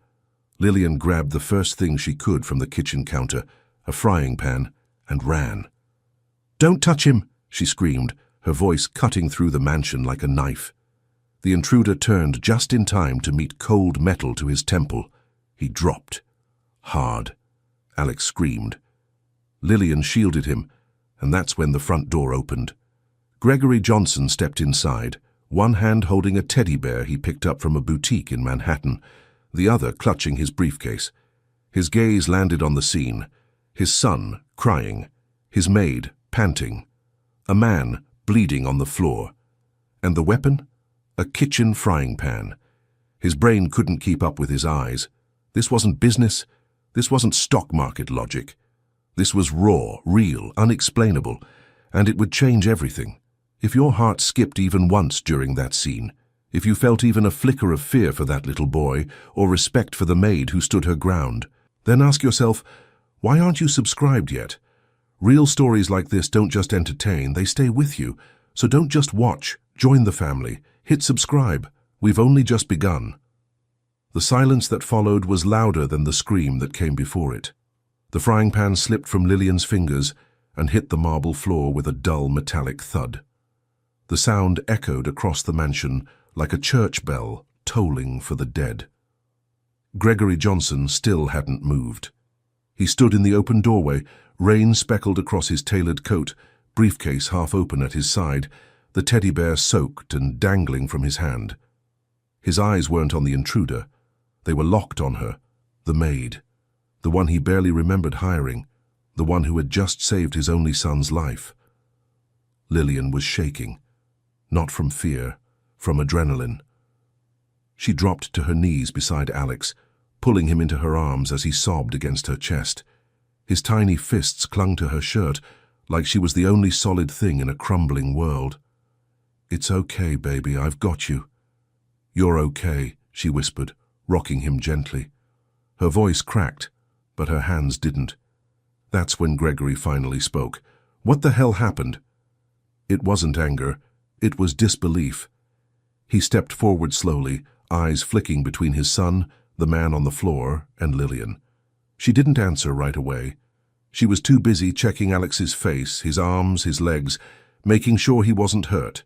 Lillian grabbed the first thing she could from the kitchen counter, a frying pan, and ran. "Don't touch him!" she screamed, her voice cutting through the mansion like a knife. The intruder turned just in time to meet cold metal to his temple. He dropped. Hard. Alex screamed. Lillian shielded him, and that's when the front door opened. Gregory Johnson stepped inside, one hand holding a teddy bear he picked up from a boutique in Manhattan, the other clutching his briefcase. His gaze landed on the scene. His son, crying. His maid, panting. A man, bleeding on the floor. And the weapon? A kitchen frying pan. His brain couldn't keep up with his eyes. This wasn't business. This wasn't stock market logic. This was raw, real, unexplainable, and it would change everything. If your heart skipped even once during that scene, if you felt even a flicker of fear for that little boy or respect for the maid who stood her ground, then ask yourself, why aren't you subscribed yet? Real stories like this don't just entertain, they stay with you. So don't just watch, join the family, hit subscribe. We've only just begun. The silence that followed was louder than the scream that came before it. The frying pan slipped from Lillian's fingers and hit the marble floor with a dull metallic thud. The sound echoed across the mansion like a church bell tolling for the dead. Gregory Johnson still hadn't moved. He stood in the open doorway, rain speckled across his tailored coat, briefcase half open at his side, the teddy bear soaked and dangling from his hand. His eyes weren't on the intruder. They were locked on her, the maid, the one he barely remembered hiring, the one who had just saved his only son's life. Lillian was shaking, not from fear, from adrenaline. She dropped to her knees beside Alex, pulling him into her arms as he sobbed against her chest. His tiny fists clung to her shirt, like she was the only solid thing in a crumbling world. "It's okay, baby, I've got you." "You're okay," she whispered, rocking him gently. Her voice cracked, but her hands didn't. That's when Gregory finally spoke. "What the hell happened?" It wasn't anger, it was disbelief. He stepped forward slowly, eyes flicking between his son, the man on the floor, and Lillian. She didn't answer right away. She was too busy checking Alex's face, his arms, his legs, making sure he wasn't hurt.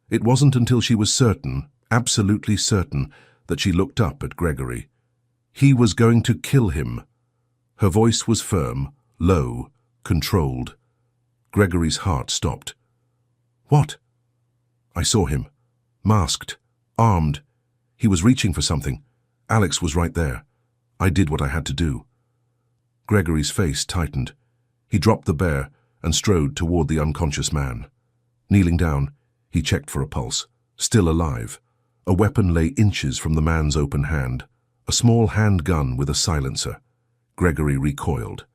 It wasn't until she was certain, absolutely certain, that she looked up at Gregory. He was going to kill him. Her voice was firm, low, controlled. Gregory's heart stopped. "What?" "I saw him. Masked. Armed. He was reaching for something. Alex was right there. I did what I had to do." Gregory's face tightened. He dropped the bear and strode toward the unconscious man. Kneeling down, he checked for a pulse. Still alive. A weapon lay inches from the man's open hand. A small handgun with a silencer. Gregory recoiled.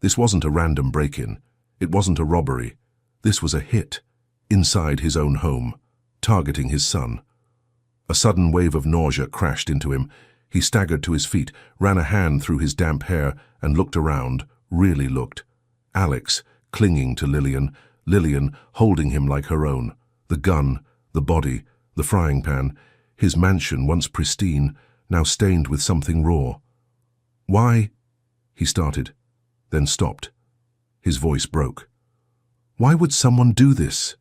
This wasn't a random break-in. It wasn't a robbery. This was a hit. Inside his own home. Targeting his son. A sudden wave of nausea crashed into him. He staggered to his feet, ran a hand through his damp hair, and looked around, really looked. Alex, clinging to Lillian, Lillian holding him like her own. The gun, the body, the frying pan. his mansion, once pristine, now stained with something raw. "Why?" he started, then stopped. His voice broke. "Why would someone do this?"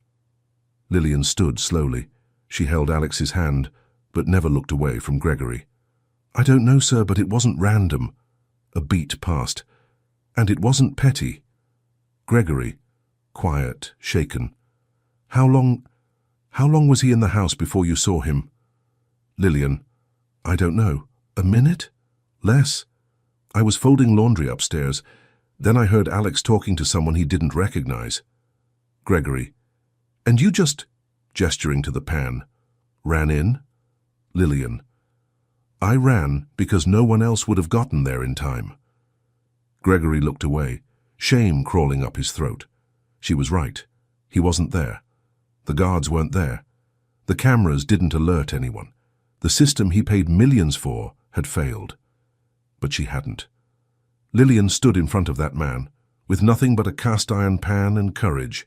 Lillian stood slowly. She held Alex's hand, but never looked away from Gregory. "I don't know, sir, but it wasn't random." A beat passed. "And it wasn't petty." Gregory, quiet, shaken. How long was he in the house before you saw him?" Lillian, "I don't know. A minute? Less. I was folding laundry upstairs. Then I heard Alex talking to someone he didn't recognize." Gregory, "And you just," gesturing to the pan, "ran in?" Lillian, "I ran because no one else would have gotten there in time." Gregory looked away, shame crawling up his throat. She was right. He wasn't there. The guards weren't there. The cameras didn't alert anyone. The system he paid millions for had failed. But she hadn't. Lillian stood in front of that man, with nothing but a cast-iron pan and courage,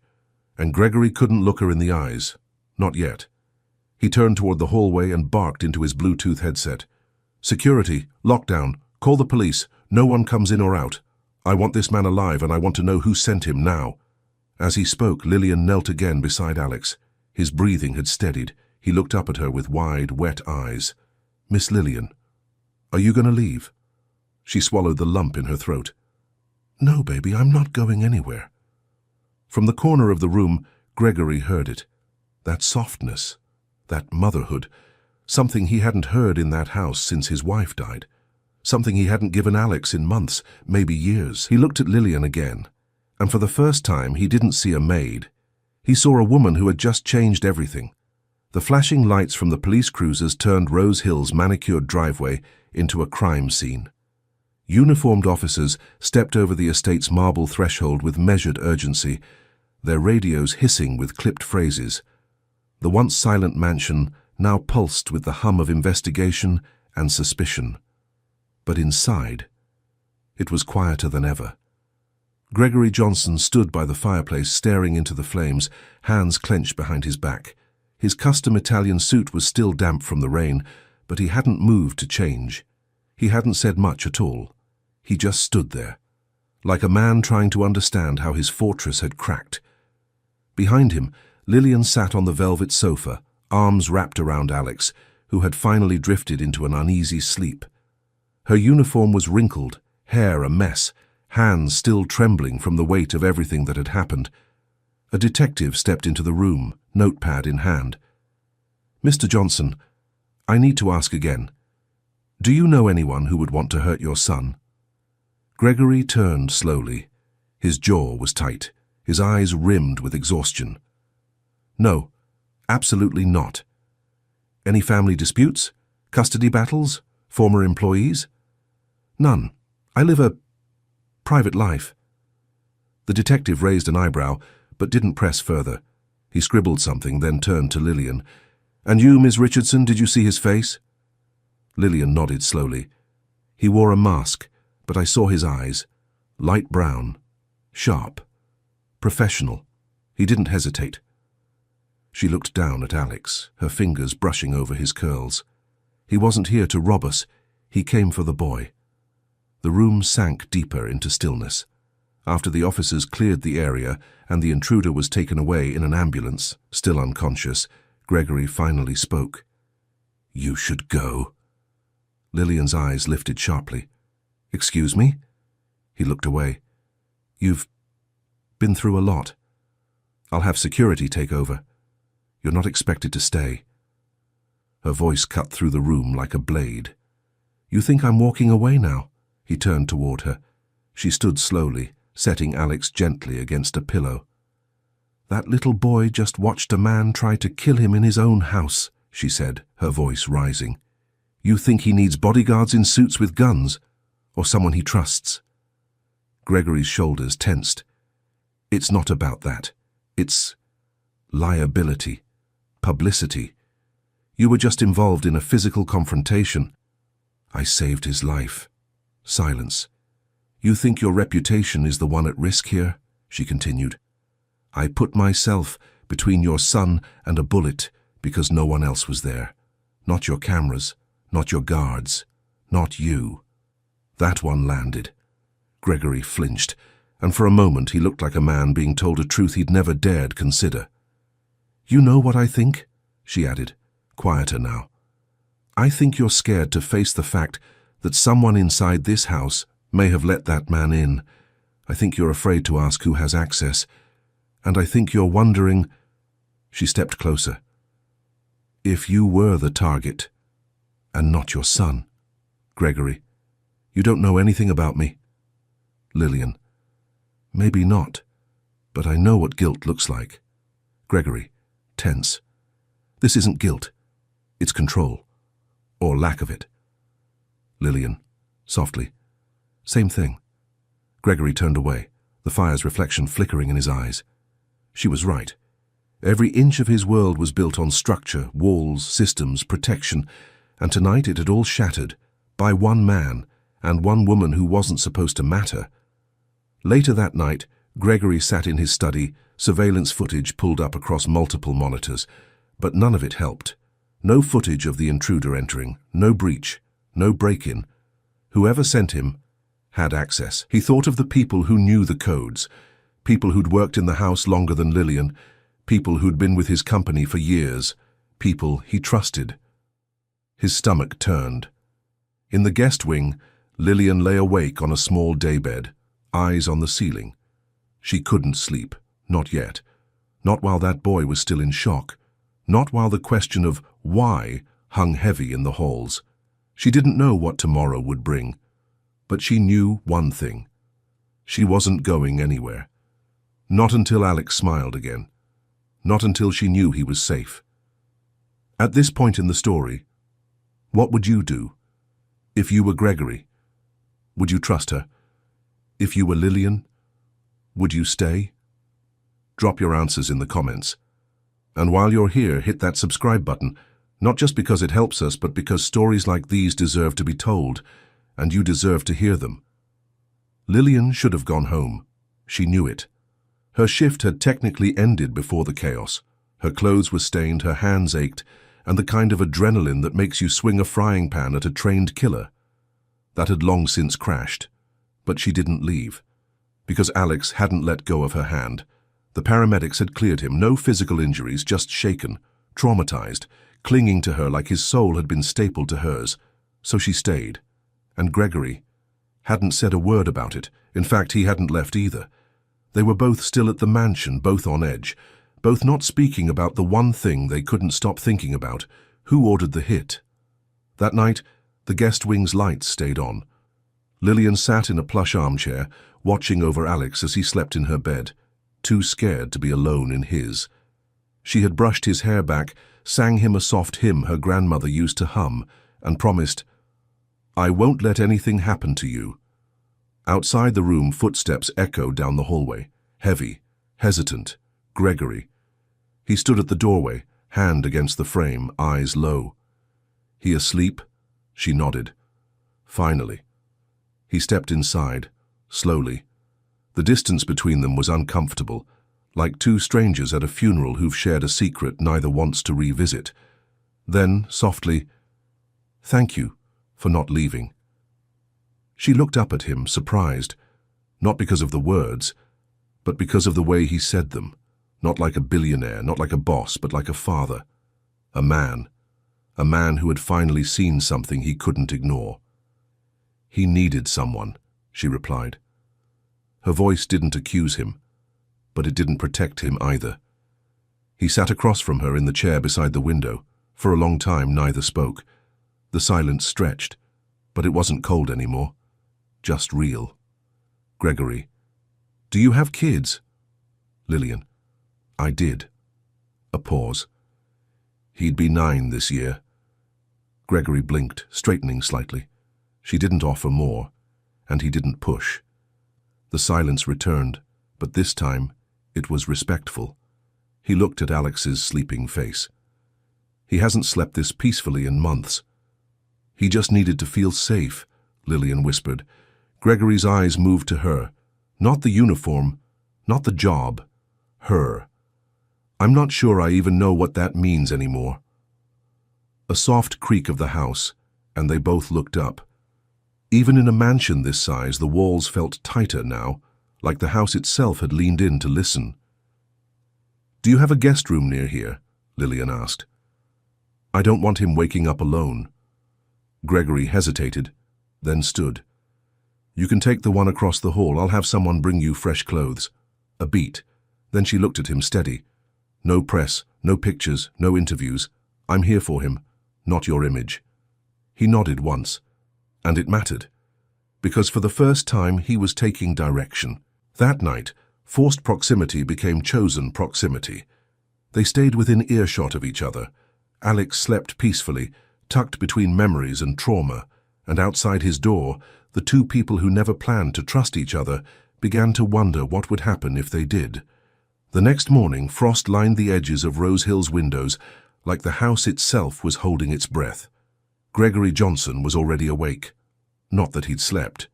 and Gregory couldn't look her in the eyes. Not yet. He turned toward the hallway and barked into his Bluetooth headset. "Security, lockdown, call the police, no one comes in or out. I want this man alive and I want to know who sent him now." As he spoke, Lillian knelt again beside Alex. His breathing had steadied. He looked up at her with wide, wet eyes. "Miss Lillian, are you going to leave?" She swallowed the lump in her throat. "No, baby, I'm not going anywhere." From the corner of the room, Gregory heard it. That softness, that motherhood, something he hadn't heard in that house since his wife died. Something he hadn't given Alex in months, maybe years. He looked at Lillian again, and for the first time he didn't see a maid. He saw a woman who had just changed everything. The flashing lights from the police cruisers turned Rose Hill's manicured driveway into a crime scene. Uniformed officers stepped over the estate's marble threshold with measured urgency, their radios hissing with clipped phrases. The once silent mansion now pulsed with the hum of investigation and suspicion. But inside, it was quieter than ever. Gregory Johnson stood by the fireplace staring into the flames, hands clenched behind his back. His custom Italian suit was still damp from the rain, but he hadn't moved to change. He hadn't said much at all. He just stood there, like a man trying to understand how his fortress had cracked. Behind him, Lillian sat on the velvet sofa, arms wrapped around Alex, who had finally drifted into an uneasy sleep. Her uniform was wrinkled, hair a mess, hands still trembling from the weight of everything that had happened. A detective stepped into the room, notepad in hand. "Mr. Johnson, I need to ask again. Do you know anyone who would want to hurt your son?" Gregory turned slowly. His jaw was tight, his eyes rimmed with exhaustion. "No, absolutely not." "Any family disputes? Custody battles? Former employees?" "None. I live a private life." The detective raised an eyebrow, but didn't press further. He scribbled something, then turned to Lillian. "And you, Miss Richardson, did you see his face?" Lillian nodded slowly. "He wore a mask, but I saw his eyes. Light brown, sharp, professional. He didn't hesitate." She looked down at Alex, her fingers brushing over his curls. "He wasn't here to rob us. He came for the boy." The room sank deeper into stillness. After the officers cleared the area and the intruder was taken away in an ambulance, still unconscious, Gregory finally spoke. "You should go." Lillian's eyes lifted sharply. "Excuse me?" He looked away. "You've been through a lot. I'll have security take over. You're not expected to stay." Her voice cut through the room like a blade. "You think I'm walking away now?" He turned toward her. She stood slowly, setting Alex gently against a pillow. "That little boy just watched a man try to kill him in his own house," she said, her voice rising. "You think he needs bodyguards in suits with guns? Or someone he trusts?" Gregory's shoulders tensed. "It's not about that. It's liability, publicity. You were just involved in a physical confrontation. I saved his life." Silence. "You think your reputation is the one at risk here?" she continued. "I put myself between your son and a bullet because no one else was there. Not your cameras, not your guards, not you. That one landed. Gregory flinched, and for a moment he looked like a man being told a truth he'd never dared consider. You know what I think? She added, quieter now. I think you're scared to face the fact that someone inside this house may have let that man in. I think you're afraid to ask who has access. And I think you're wondering... She stepped closer. If you were the target, and not your son. Gregory, you don't know anything about me. Lillian, maybe not, but I know what guilt looks like. Gregory, tense. This isn't guilt. It's control. Or lack of it. Lillian, softly. Same thing. Gregory turned away, the fire's reflection flickering in his eyes. She was right. Every inch of his world was built on structure, walls, systems, protection, and tonight it had all shattered, by one man, and one woman who wasn't supposed to matter. Later that night, Gregory sat in his study, surveillance footage pulled up across multiple monitors, but none of it helped. No footage of the intruder entering, no breach, no break-in. Whoever sent him had access. He thought of the people who knew the codes, people who'd worked in the house longer than Lillian, people who'd been with his company for years, people he trusted. His stomach turned. In the guest wing, Lillian lay awake on a small daybed, eyes on the ceiling. She couldn't sleep, not yet. Not while that boy was still in shock. Not while the question of why hung heavy in the halls. She didn't know what tomorrow would bring. But she knew one thing. She wasn't going anywhere. Not until Alex smiled again. Not until she knew he was safe. At this point in the story, what would you do? If you were Gregory, would you trust her? If you were Lillian, would you stay? Drop your answers in the comments. And while you're here, hit that subscribe button, not just because it helps us, but because stories like these deserve to be told, and you deserve to hear them. Lillian should have gone home. She knew it. Her shift had technically ended before the chaos. Her clothes were stained, her hands ached, and the kind of adrenaline that makes you swing a frying pan at a trained killer. That had long since crashed. But she didn't leave. Because Alex hadn't let go of her hand. The paramedics had cleared him, no physical injuries, just shaken, traumatized, clinging to her like his soul had been stapled to hers. So she stayed. And Gregory hadn't said a word about it. In fact, he hadn't left either. They were both still at the mansion, both on edge, both not speaking about the one thing they couldn't stop thinking about: who ordered the hit. That night, the guest wing's lights stayed on. Lillian sat in a plush armchair, watching over Alex as he slept in her bed, too scared to be alone in his. She had brushed his hair back, sang him a soft hymn her grandmother used to hum, and promised, "I won't let anything happen to you." Outside the room, footsteps echoed down the hallway, heavy, hesitant. Gregory. He stood at the doorway, hand against the frame, eyes low. "He asleep?" She nodded. Finally. He stepped inside, slowly. The distance between them was uncomfortable, like two strangers at a funeral who've shared a secret neither wants to revisit. Then, softly, "Thank you for not leaving." She looked up at him, surprised, not because of the words, but because of the way he said them. Not like a billionaire, not like a boss, but like a father. A man who had finally seen something he couldn't ignore. "He needed someone," she replied. Her voice didn't accuse him, but it didn't protect him either. He sat across from her in the chair beside the window. For a long time, neither spoke. The silence stretched, but it wasn't cold anymore, just real. "Gregory, do you have kids?" Lillian, "I did." A pause. "He'd be 9 this year." Gregory blinked, straightening slightly. She didn't offer more, and he didn't push. The silence returned, but this time it was respectful. He looked at Alex's sleeping face. "He hasn't slept this peacefully in months." "He just needed to feel safe," Lillian whispered. Gregory's eyes moved to her. Not the uniform, not the job. Her. "I'm not sure I even know what that means anymore." A soft creak of the house, and they both looked up. Even in a mansion this size, the walls felt tighter now, like the house itself had leaned in to listen. "Do you have a guest room near here?" Lillian asked. "I don't want him waking up alone." Gregory hesitated, then stood. "You can take the one across the hall. I'll have someone bring you fresh clothes." A beat. Then she looked at him steady. "No press, no pictures, no interviews. I'm here for him, not your image." He nodded once, and it mattered, because for the first time he was taking direction. That night, forced proximity became chosen proximity. They stayed within earshot of each other. Alex slept peacefully, tucked between memories and trauma, and outside his door, the two people who never planned to trust each other began to wonder what would happen if they did. The next morning, frost lined the edges of Rose Hill's windows, like the house itself was holding its breath. Gregory Johnson was already awake. Not that he'd slept.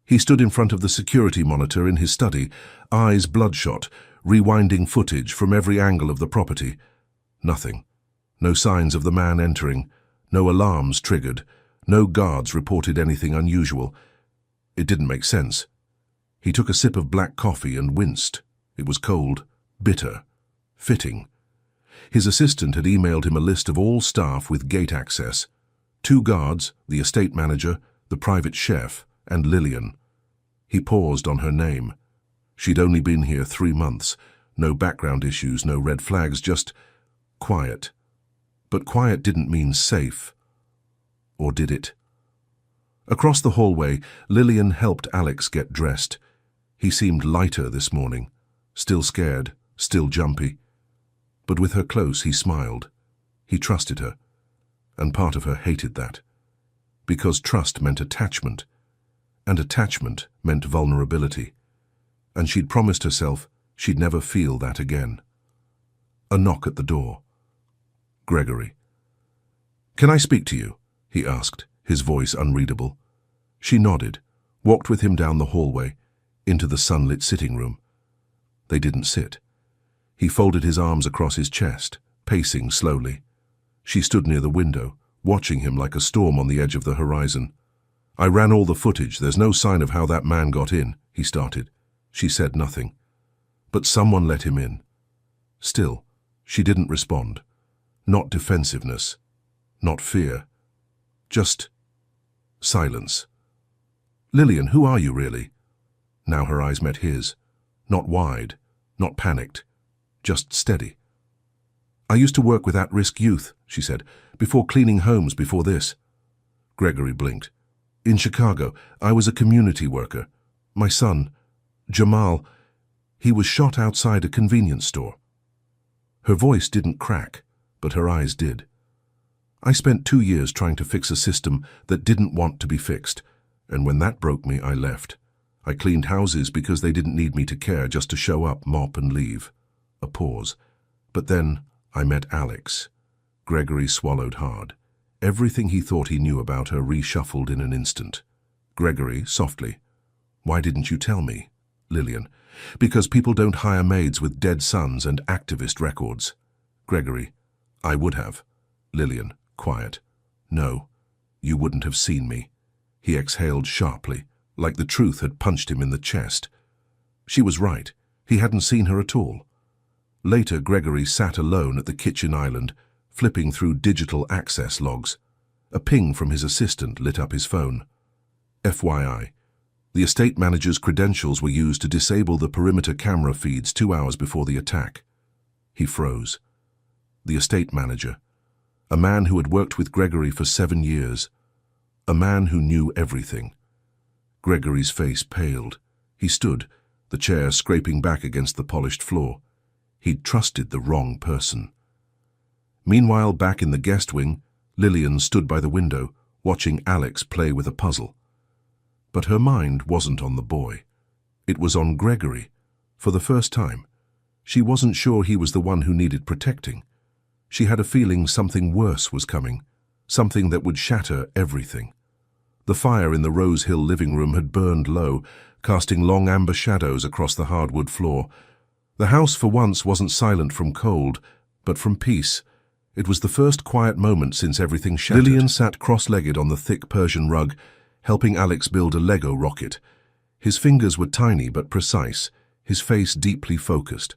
He stood in front of the security monitor in his study, eyes bloodshot, rewinding footage from every angle of the property. Nothing. No signs of the man entering. No alarms triggered. No guards reported anything unusual. It didn't make sense. He took a sip of black coffee and winced. It was cold, bitter, fitting. His assistant had emailed him a list of all staff with gate access. 2 guards, the estate manager, the private chef, and Lillian. He paused on her name. She'd only been here 3 months. No background issues, no red flags, just quiet. But quiet didn't mean safe. Or did it? Across the hallway, Lillian helped Alex get dressed. He seemed lighter this morning, still scared, still jumpy. But with her close, he smiled. He trusted her, and part of her hated that. Because trust meant attachment, and attachment meant vulnerability. And she'd promised herself she'd never feel that again. A knock at the door. Gregory. "Can I speak to you?" he asked, his voice unreadable. She nodded, walked with him down the hallway, into the sunlit sitting room. They didn't sit. He folded his arms across his chest, pacing slowly. She stood near the window, watching him like a storm on the edge of the horizon. "I ran all the footage. There's no sign of how that man got in," he started. She said nothing. But someone let him in. Still, she didn't respond. Not defensiveness, not fear. Just silence. "Lillian, who are you really?" Now her eyes met his. Not wide, not panicked, just steady. "I used to work with at-risk youth," she said, "before cleaning homes before this." Gregory blinked. "In Chicago, I was a community worker. My son, Jamal, he was shot outside a convenience store." Her voice didn't crack, but her eyes did. "I spent 2 years trying to fix a system that didn't want to be fixed, and when that broke me, I left. I cleaned houses because they didn't need me to care, just to show up, mop, and leave." A pause. "But then I met Alex." Gregory swallowed hard. Everything he thought he knew about her reshuffled in an instant. "Gregory," softly. "Why didn't you tell me?" Lillian. "Because people don't hire maids with dead sons and activist records." Gregory. "I would have." Lillian, quiet. "No, you wouldn't have seen me." He exhaled sharply, like the truth had punched him in the chest. She was right. He hadn't seen her at all. Later, Gregory sat alone at the kitchen island, flipping through digital access logs. A ping from his assistant lit up his phone. FYI, the estate manager's credentials were used to disable the perimeter camera feeds 2 hours before the attack. He froze. The estate manager. A man who had worked with Gregory for 7 years. A man who knew everything. Gregory's face paled. He stood, the chair scraping back against the polished floor. He'd trusted the wrong person. Meanwhile, back in the guest wing, Lillian stood by the window, watching Alex play with a puzzle. But her mind wasn't on the boy. It was on Gregory. For the first time, she wasn't sure he was the one who needed protecting. She had a feeling something worse was coming, something that would shatter everything. The fire in the Rose Hill living room had burned low, casting long amber shadows across the hardwood floor. The house for once wasn't silent from cold, but from peace. It was the first quiet moment since everything shattered. Lillian sat cross-legged on the thick Persian rug, helping Alex build a Lego rocket. His fingers were tiny but precise, his face deeply focused.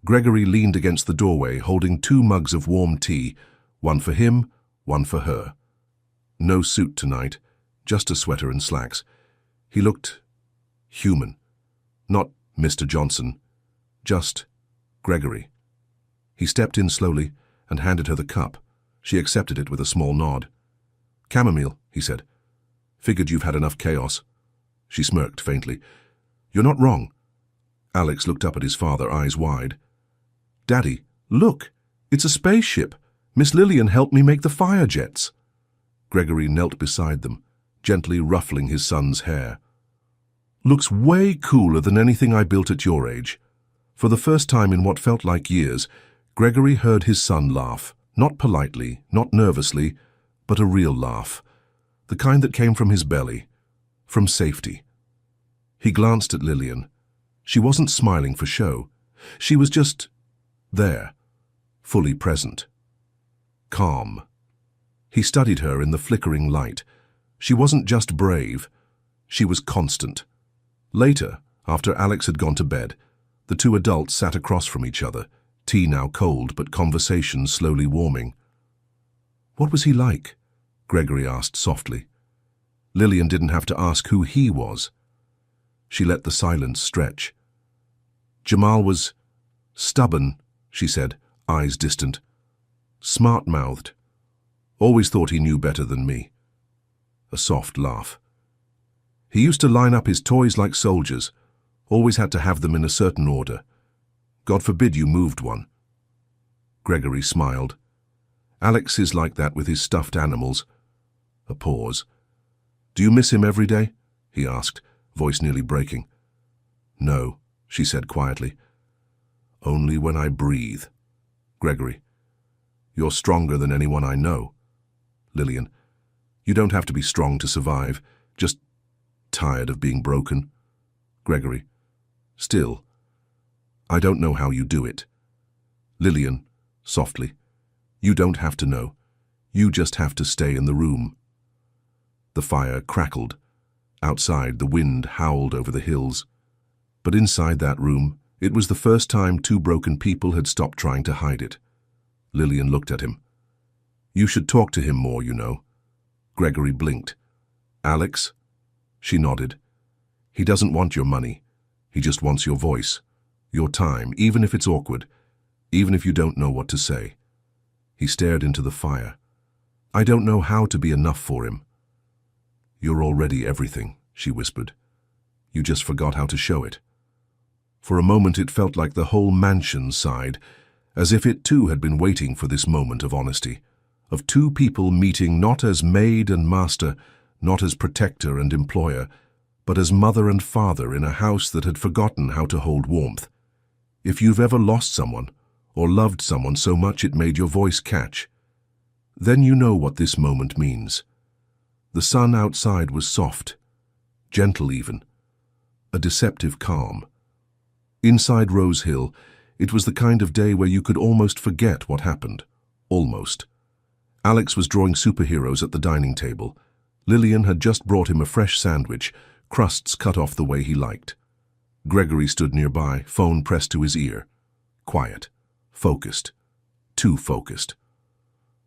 Gregory leaned against the doorway, holding 2 mugs of warm tea, one for him, one for her. No suit tonight, just a sweater and slacks. He looked human. Not Mr. Johnson, just Gregory. He stepped in slowly and handed her the cup. She accepted it with a small nod. "Chamomile," he said. "Figured you've had enough chaos." She smirked faintly. "You're not wrong." Alex looked up at his father, eyes wide. "Daddy, look, it's a spaceship. Miss Lillian helped me make the fire jets." Gregory knelt beside them, gently ruffling his son's hair. "Looks way cooler than anything I built at your age." For the first time in what felt like years, Gregory heard his son laugh, not politely, not nervously, but a real laugh, the kind that came from his belly, from safety. He glanced at Lillian. She wasn't smiling for show. She was just there, fully present. Calm. He studied her in the flickering light. She wasn't just brave, she was constant. Later, after Alex had gone to bed, the 2 adults sat across from each other, tea now cold but conversation slowly warming. "What was he like?" Gregory asked softly. Lillian didn't have to ask who he was. She let the silence stretch. "Jamal was stubborn," she said, eyes distant. "Smart-mouthed. Always thought he knew better than me." A soft laugh. "He used to line up his toys like soldiers, always had to have them in a certain order. God forbid you moved one." Gregory smiled. "Alex is like that with his stuffed animals." A pause. "Do you miss him every day?" he asked, voice nearly breaking. "No," she said quietly. "Only when I breathe." Gregory. "You're stronger than anyone I know." Lillian. "You don't have to be strong to survive, just tired of being broken." Gregory. "Still, I don't know how you do it." Lillian, softly. "You don't have to know. You just have to stay in the room." The fire crackled. Outside, the wind howled over the hills. But inside that room, it was the first time 2 broken people had stopped trying to hide it. Lillian looked at him. "You should talk to him more, you know." Gregory blinked. "Alex?" She nodded. "He doesn't want your money. He just wants your voice, your time, even if it's awkward, even if you don't know what to say." He stared into the fire. "I don't know how to be enough for him." "You're already everything," she whispered. "You just forgot how to show it." For a moment it felt like the whole mansion sighed, as if it too had been waiting for this moment of honesty, of 2 people meeting not as maid and master, not as protector and employer, but as mother and father in a house that had forgotten how to hold warmth. If you've ever lost someone, or loved someone so much it made your voice catch, then you know what this moment means. The sun outside was soft, gentle even, a deceptive calm. Inside Rose Hill, it was the kind of day where you could almost forget what happened. Almost. Alex was drawing superheroes at the dining table. Lillian had just brought him a fresh sandwich, crusts cut off the way he liked. Gregory stood nearby, phone pressed to his ear. Quiet. Focused. Too focused.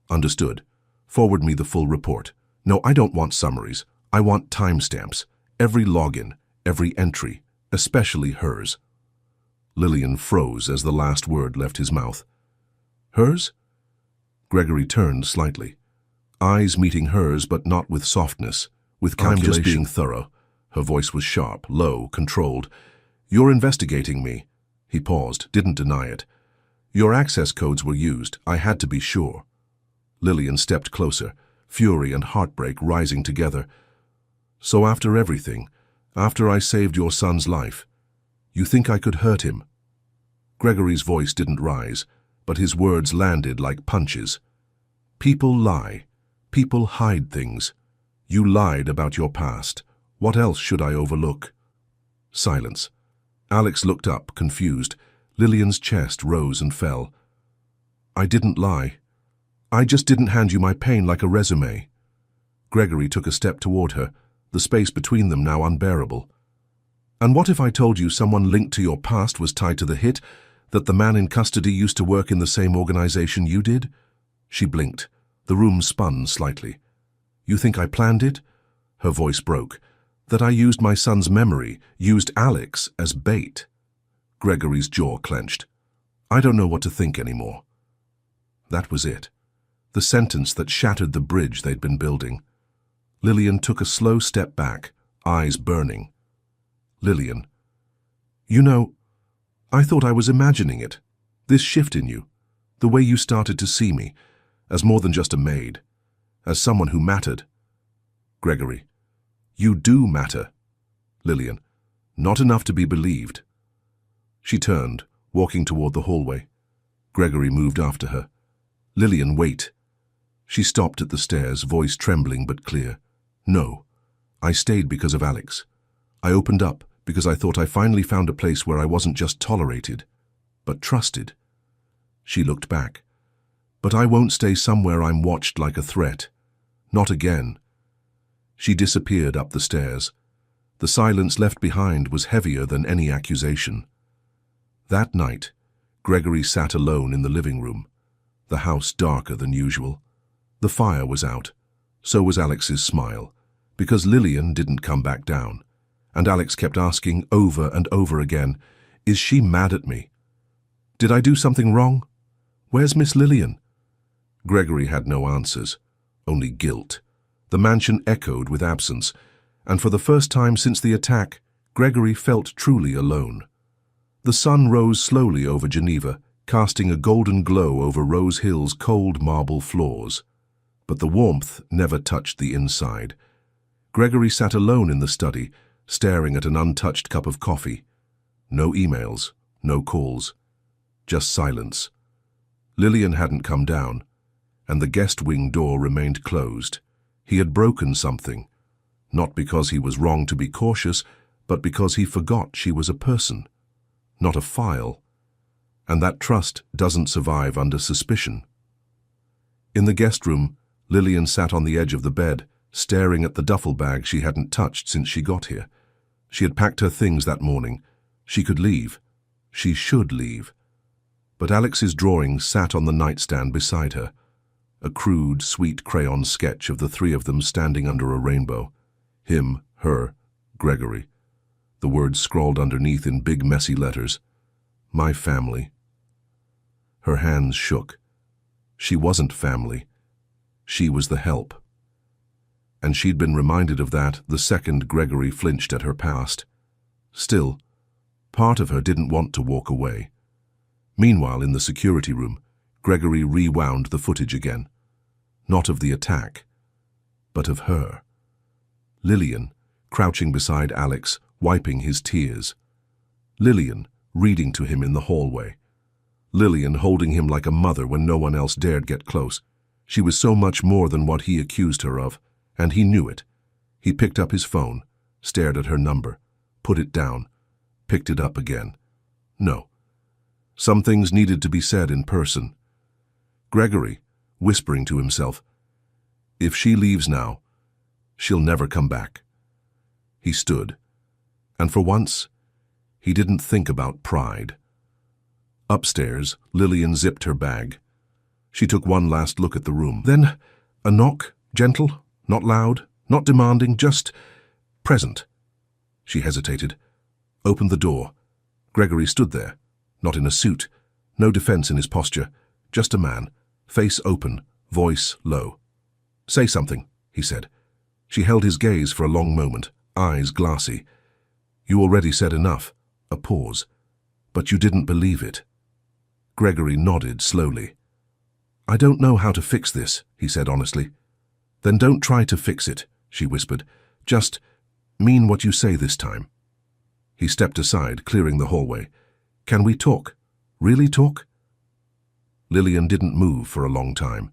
"Understood. Forward me the full report. No, I don't want summaries. I want timestamps. Every login, every entry, especially hers." Lillian froze as the last word left his mouth. "Hers?" Gregory turned slightly. Eyes meeting hers, but not with softness, with calculation. "I'm just being thorough." Her voice was sharp, low, controlled. "You're investigating me." He paused, didn't deny it. "Your access codes were used. I had to be sure." Lillian stepped closer, fury and heartbreak rising together. "So after everything, after I saved your son's life, you think I could hurt him?" Gregory's voice didn't rise, but his words landed like punches. "People lie. People hide things. You lied about your past. What else should I overlook?" Silence. Alex looked up, confused. Lillian's chest rose and fell. "I didn't lie." I just didn't hand you my pain like a resume. Gregory took a step toward her, the space between them now unbearable. And what if I told you someone linked to your past was tied to the hit, that the man in custody used to work in the same organization you did? She blinked. The room spun slightly. You think I planned it? Her voice broke. That I used my son's memory, used Alex as bait. Gregory's jaw clenched. I don't know what to think anymore. That was it. The sentence that shattered the bridge they'd been building. Lillian took a slow step back, eyes burning. Lillian. You know, I thought I was imagining it. This shift in you. The way you started to see me. As more than just a maid. As someone who mattered. Gregory. You do matter. Lillian. Not enough to be believed. She turned, walking toward the hallway. Gregory moved after her. Lillian, wait. She stopped at the stairs, voice trembling but clear. No. I stayed because of Alex. I opened up because I thought I finally found a place where I wasn't just tolerated, but trusted. She looked back. But I won't stay somewhere I'm watched like a threat. Not again. She disappeared up the stairs. The silence left behind was heavier than any accusation. That night, Gregory sat alone in the living room, the house darker than usual. The fire was out. So was Alex's smile, because Lillian didn't come back down. And Alex kept asking over and over again, is she mad at me? Did I do something wrong? Where's Miss Lillian? Gregory had no answers, only guilt. The mansion echoed with absence, and for the first time since the attack, Gregory felt truly alone. The sun rose slowly over Geneva, casting a golden glow over Rose Hill's cold marble floors. But the warmth never touched the inside. Gregory sat alone in the study, staring at an untouched cup of coffee. No emails, no calls, just silence. Lillian hadn't come down, and the guest wing door remained closed. He had broken something, not because he was wrong to be cautious, but because he forgot she was a person, not a file. And that trust doesn't survive under suspicion. In the guest room, Lillian sat on the edge of the bed, staring at the duffel bag she hadn't touched since she got here. She had packed her things that morning. She could leave. She should leave. But Alex's drawing sat on the nightstand beside her, a crude, sweet crayon sketch of the three of them standing under a rainbow. Him, her, Gregory. The words scrawled underneath in big, messy letters. My family. Her hands shook. She wasn't family. She was the help. And she'd been reminded of that the second Gregory flinched at her past. Still, part of her didn't want to walk away. Meanwhile, in the security room, Gregory rewound the footage again. Not of the attack, but of her. Lillian, crouching beside Alex, wiping his tears. Lillian, reading to him in the hallway. Lillian holding him like a mother when no one else dared get close. She was so much more than what he accused her of, and he knew it. He picked up his phone, stared at her number, put it down, picked it up again. No. Some things needed to be said in person. Gregory, whispering to himself, if she leaves now, she'll never come back. He stood, and for once, he didn't think about pride. Upstairs, Lillian zipped her bag. She took one last look at the room. Then, a knock, gentle, not loud, not demanding, just present. She hesitated, opened the door. Gregory stood there, not in a suit, no defense in his posture, just a man, face open, voice low. Say something, he said. She held his gaze for a long moment, eyes glassy. You already said enough. A pause. But you didn't believe it. Gregory nodded slowly. I don't know how to fix this, he said honestly. Then don't try to fix it, she whispered. Just mean what you say this time. He stepped aside, clearing the hallway. Can we talk? Really talk? Lillian didn't move for a long time.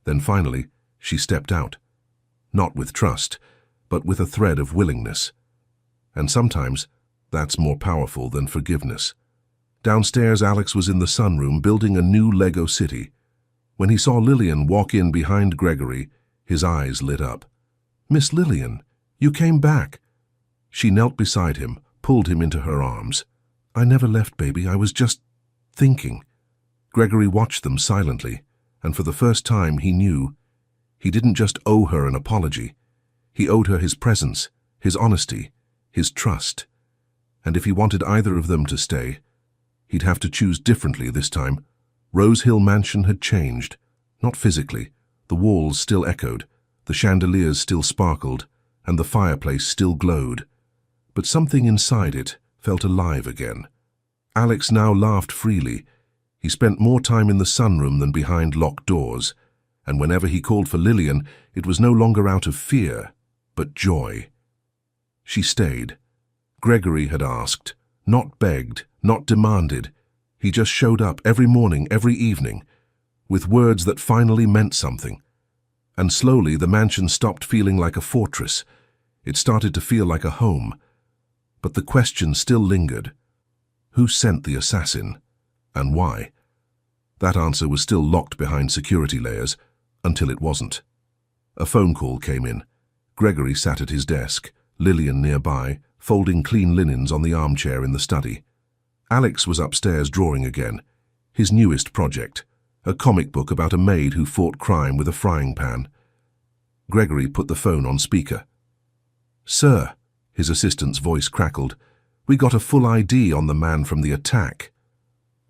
Then finally, she stepped out. Not with trust, but with a thread of willingness. And sometimes, that's more powerful than forgiveness. Downstairs, Alex was in the sunroom building a new Lego city. When he saw Lillian walk in behind Gregory, his eyes lit up. "Miss Lillian, you came back." She knelt beside him, pulled him into her arms. "I never left, baby. I was just thinking." Gregory watched them silently, and for the first time he knew he didn't just owe her an apology. He owed her his presence, his honesty, his trust. And if he wanted either of them to stay, he'd have to choose differently this time. Rose Hill Mansion had changed, not physically. The walls still echoed, the chandeliers still sparkled, and the fireplace still glowed. But something inside it felt alive again. Alex now laughed freely. He spent more time in the sunroom than behind locked doors, and whenever he called for Lillian, it was no longer out of fear, but joy. She stayed. Gregory had asked, not begged, not demanded. He just showed up every morning, every evening, with words that finally meant something. And slowly the mansion stopped feeling like a fortress. It started to feel like a home. But the question still lingered. Who sent the assassin? And why? That answer was still locked behind security layers, until it wasn't. A phone call came in. Gregory sat at his desk, Lillian nearby, folding clean linens on the armchair in the study. Alex was upstairs drawing again, his newest project, a comic book about a maid who fought crime with a frying pan. Gregory put the phone on speaker. "Sir," his assistant's voice crackled, "we got a full ID on the man from the attack."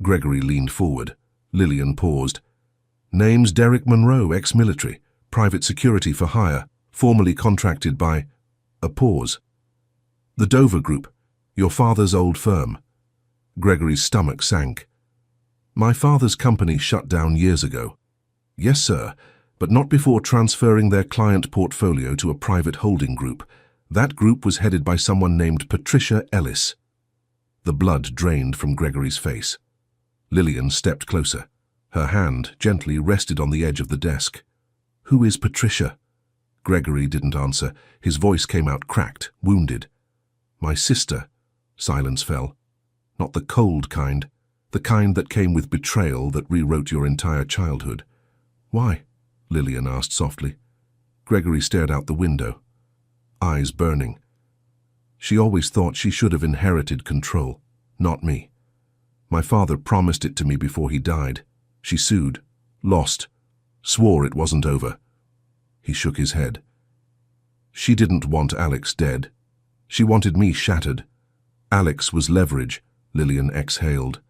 Gregory leaned forward. Lillian paused. "Name's Derek Monroe, ex-military, private security for hire, formerly contracted by..." A pause. "The Dover Group, your father's old firm." Gregory's stomach sank. "My father's company shut down years ago." "Yes, sir, but not before transferring their client portfolio to a private holding group. That group was headed by someone named Patricia Ellis." The blood drained from Gregory's face. Lillian stepped closer. Her hand gently rested on the edge of the desk. "Who is Patricia?" Gregory didn't answer. His voice came out cracked, wounded. "My sister." Silence fell. "Not the cold kind. The kind that came with betrayal that rewrote your entire childhood." "Why?" Lillian asked softly. Gregory stared out the window, eyes burning. "She always thought she should have inherited control, not me. My father promised it to me before he died. She sued, lost, swore it wasn't over." He shook his head. "She didn't want Alex dead. She wanted me shattered. Alex was leverage," Lillian exhaled.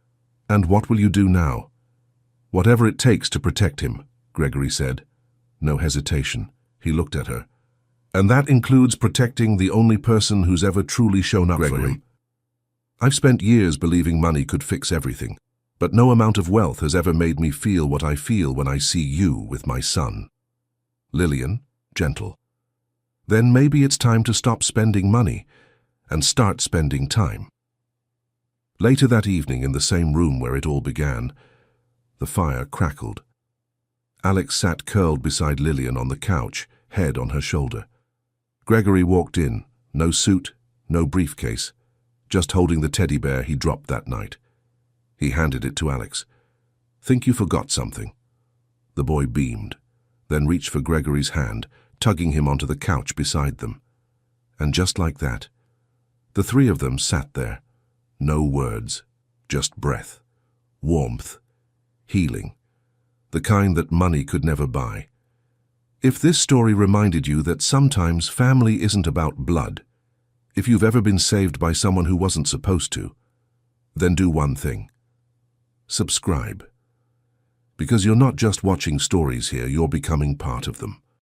"And what will you do now?" "Whatever it takes to protect him," Gregory said. No hesitation. He looked at her. "And that includes protecting the only person who's ever truly shown up for him." "I've spent years believing money could fix everything, but no amount of wealth has ever made me feel what I feel when I see you with my son." Lillian, gentle. "Then maybe it's time to stop spending money and start spending time." Later that evening, in the same room where it all began, the fire crackled. Alex sat curled beside Lillian on the couch, head on her shoulder. Gregory walked in, no suit, no briefcase, just holding the teddy bear he dropped that night. He handed it to Alex. "Think you forgot something?" The boy beamed, then reached for Gregory's hand, tugging him onto the couch beside them. And just like that, the three of them sat there. No words, just breath, warmth, healing, the kind that money could never buy. If this story reminded you that sometimes family isn't about blood, if you've ever been saved by someone who wasn't supposed to, then do one thing. Subscribe. Because you're not just watching stories here, you're becoming part of them.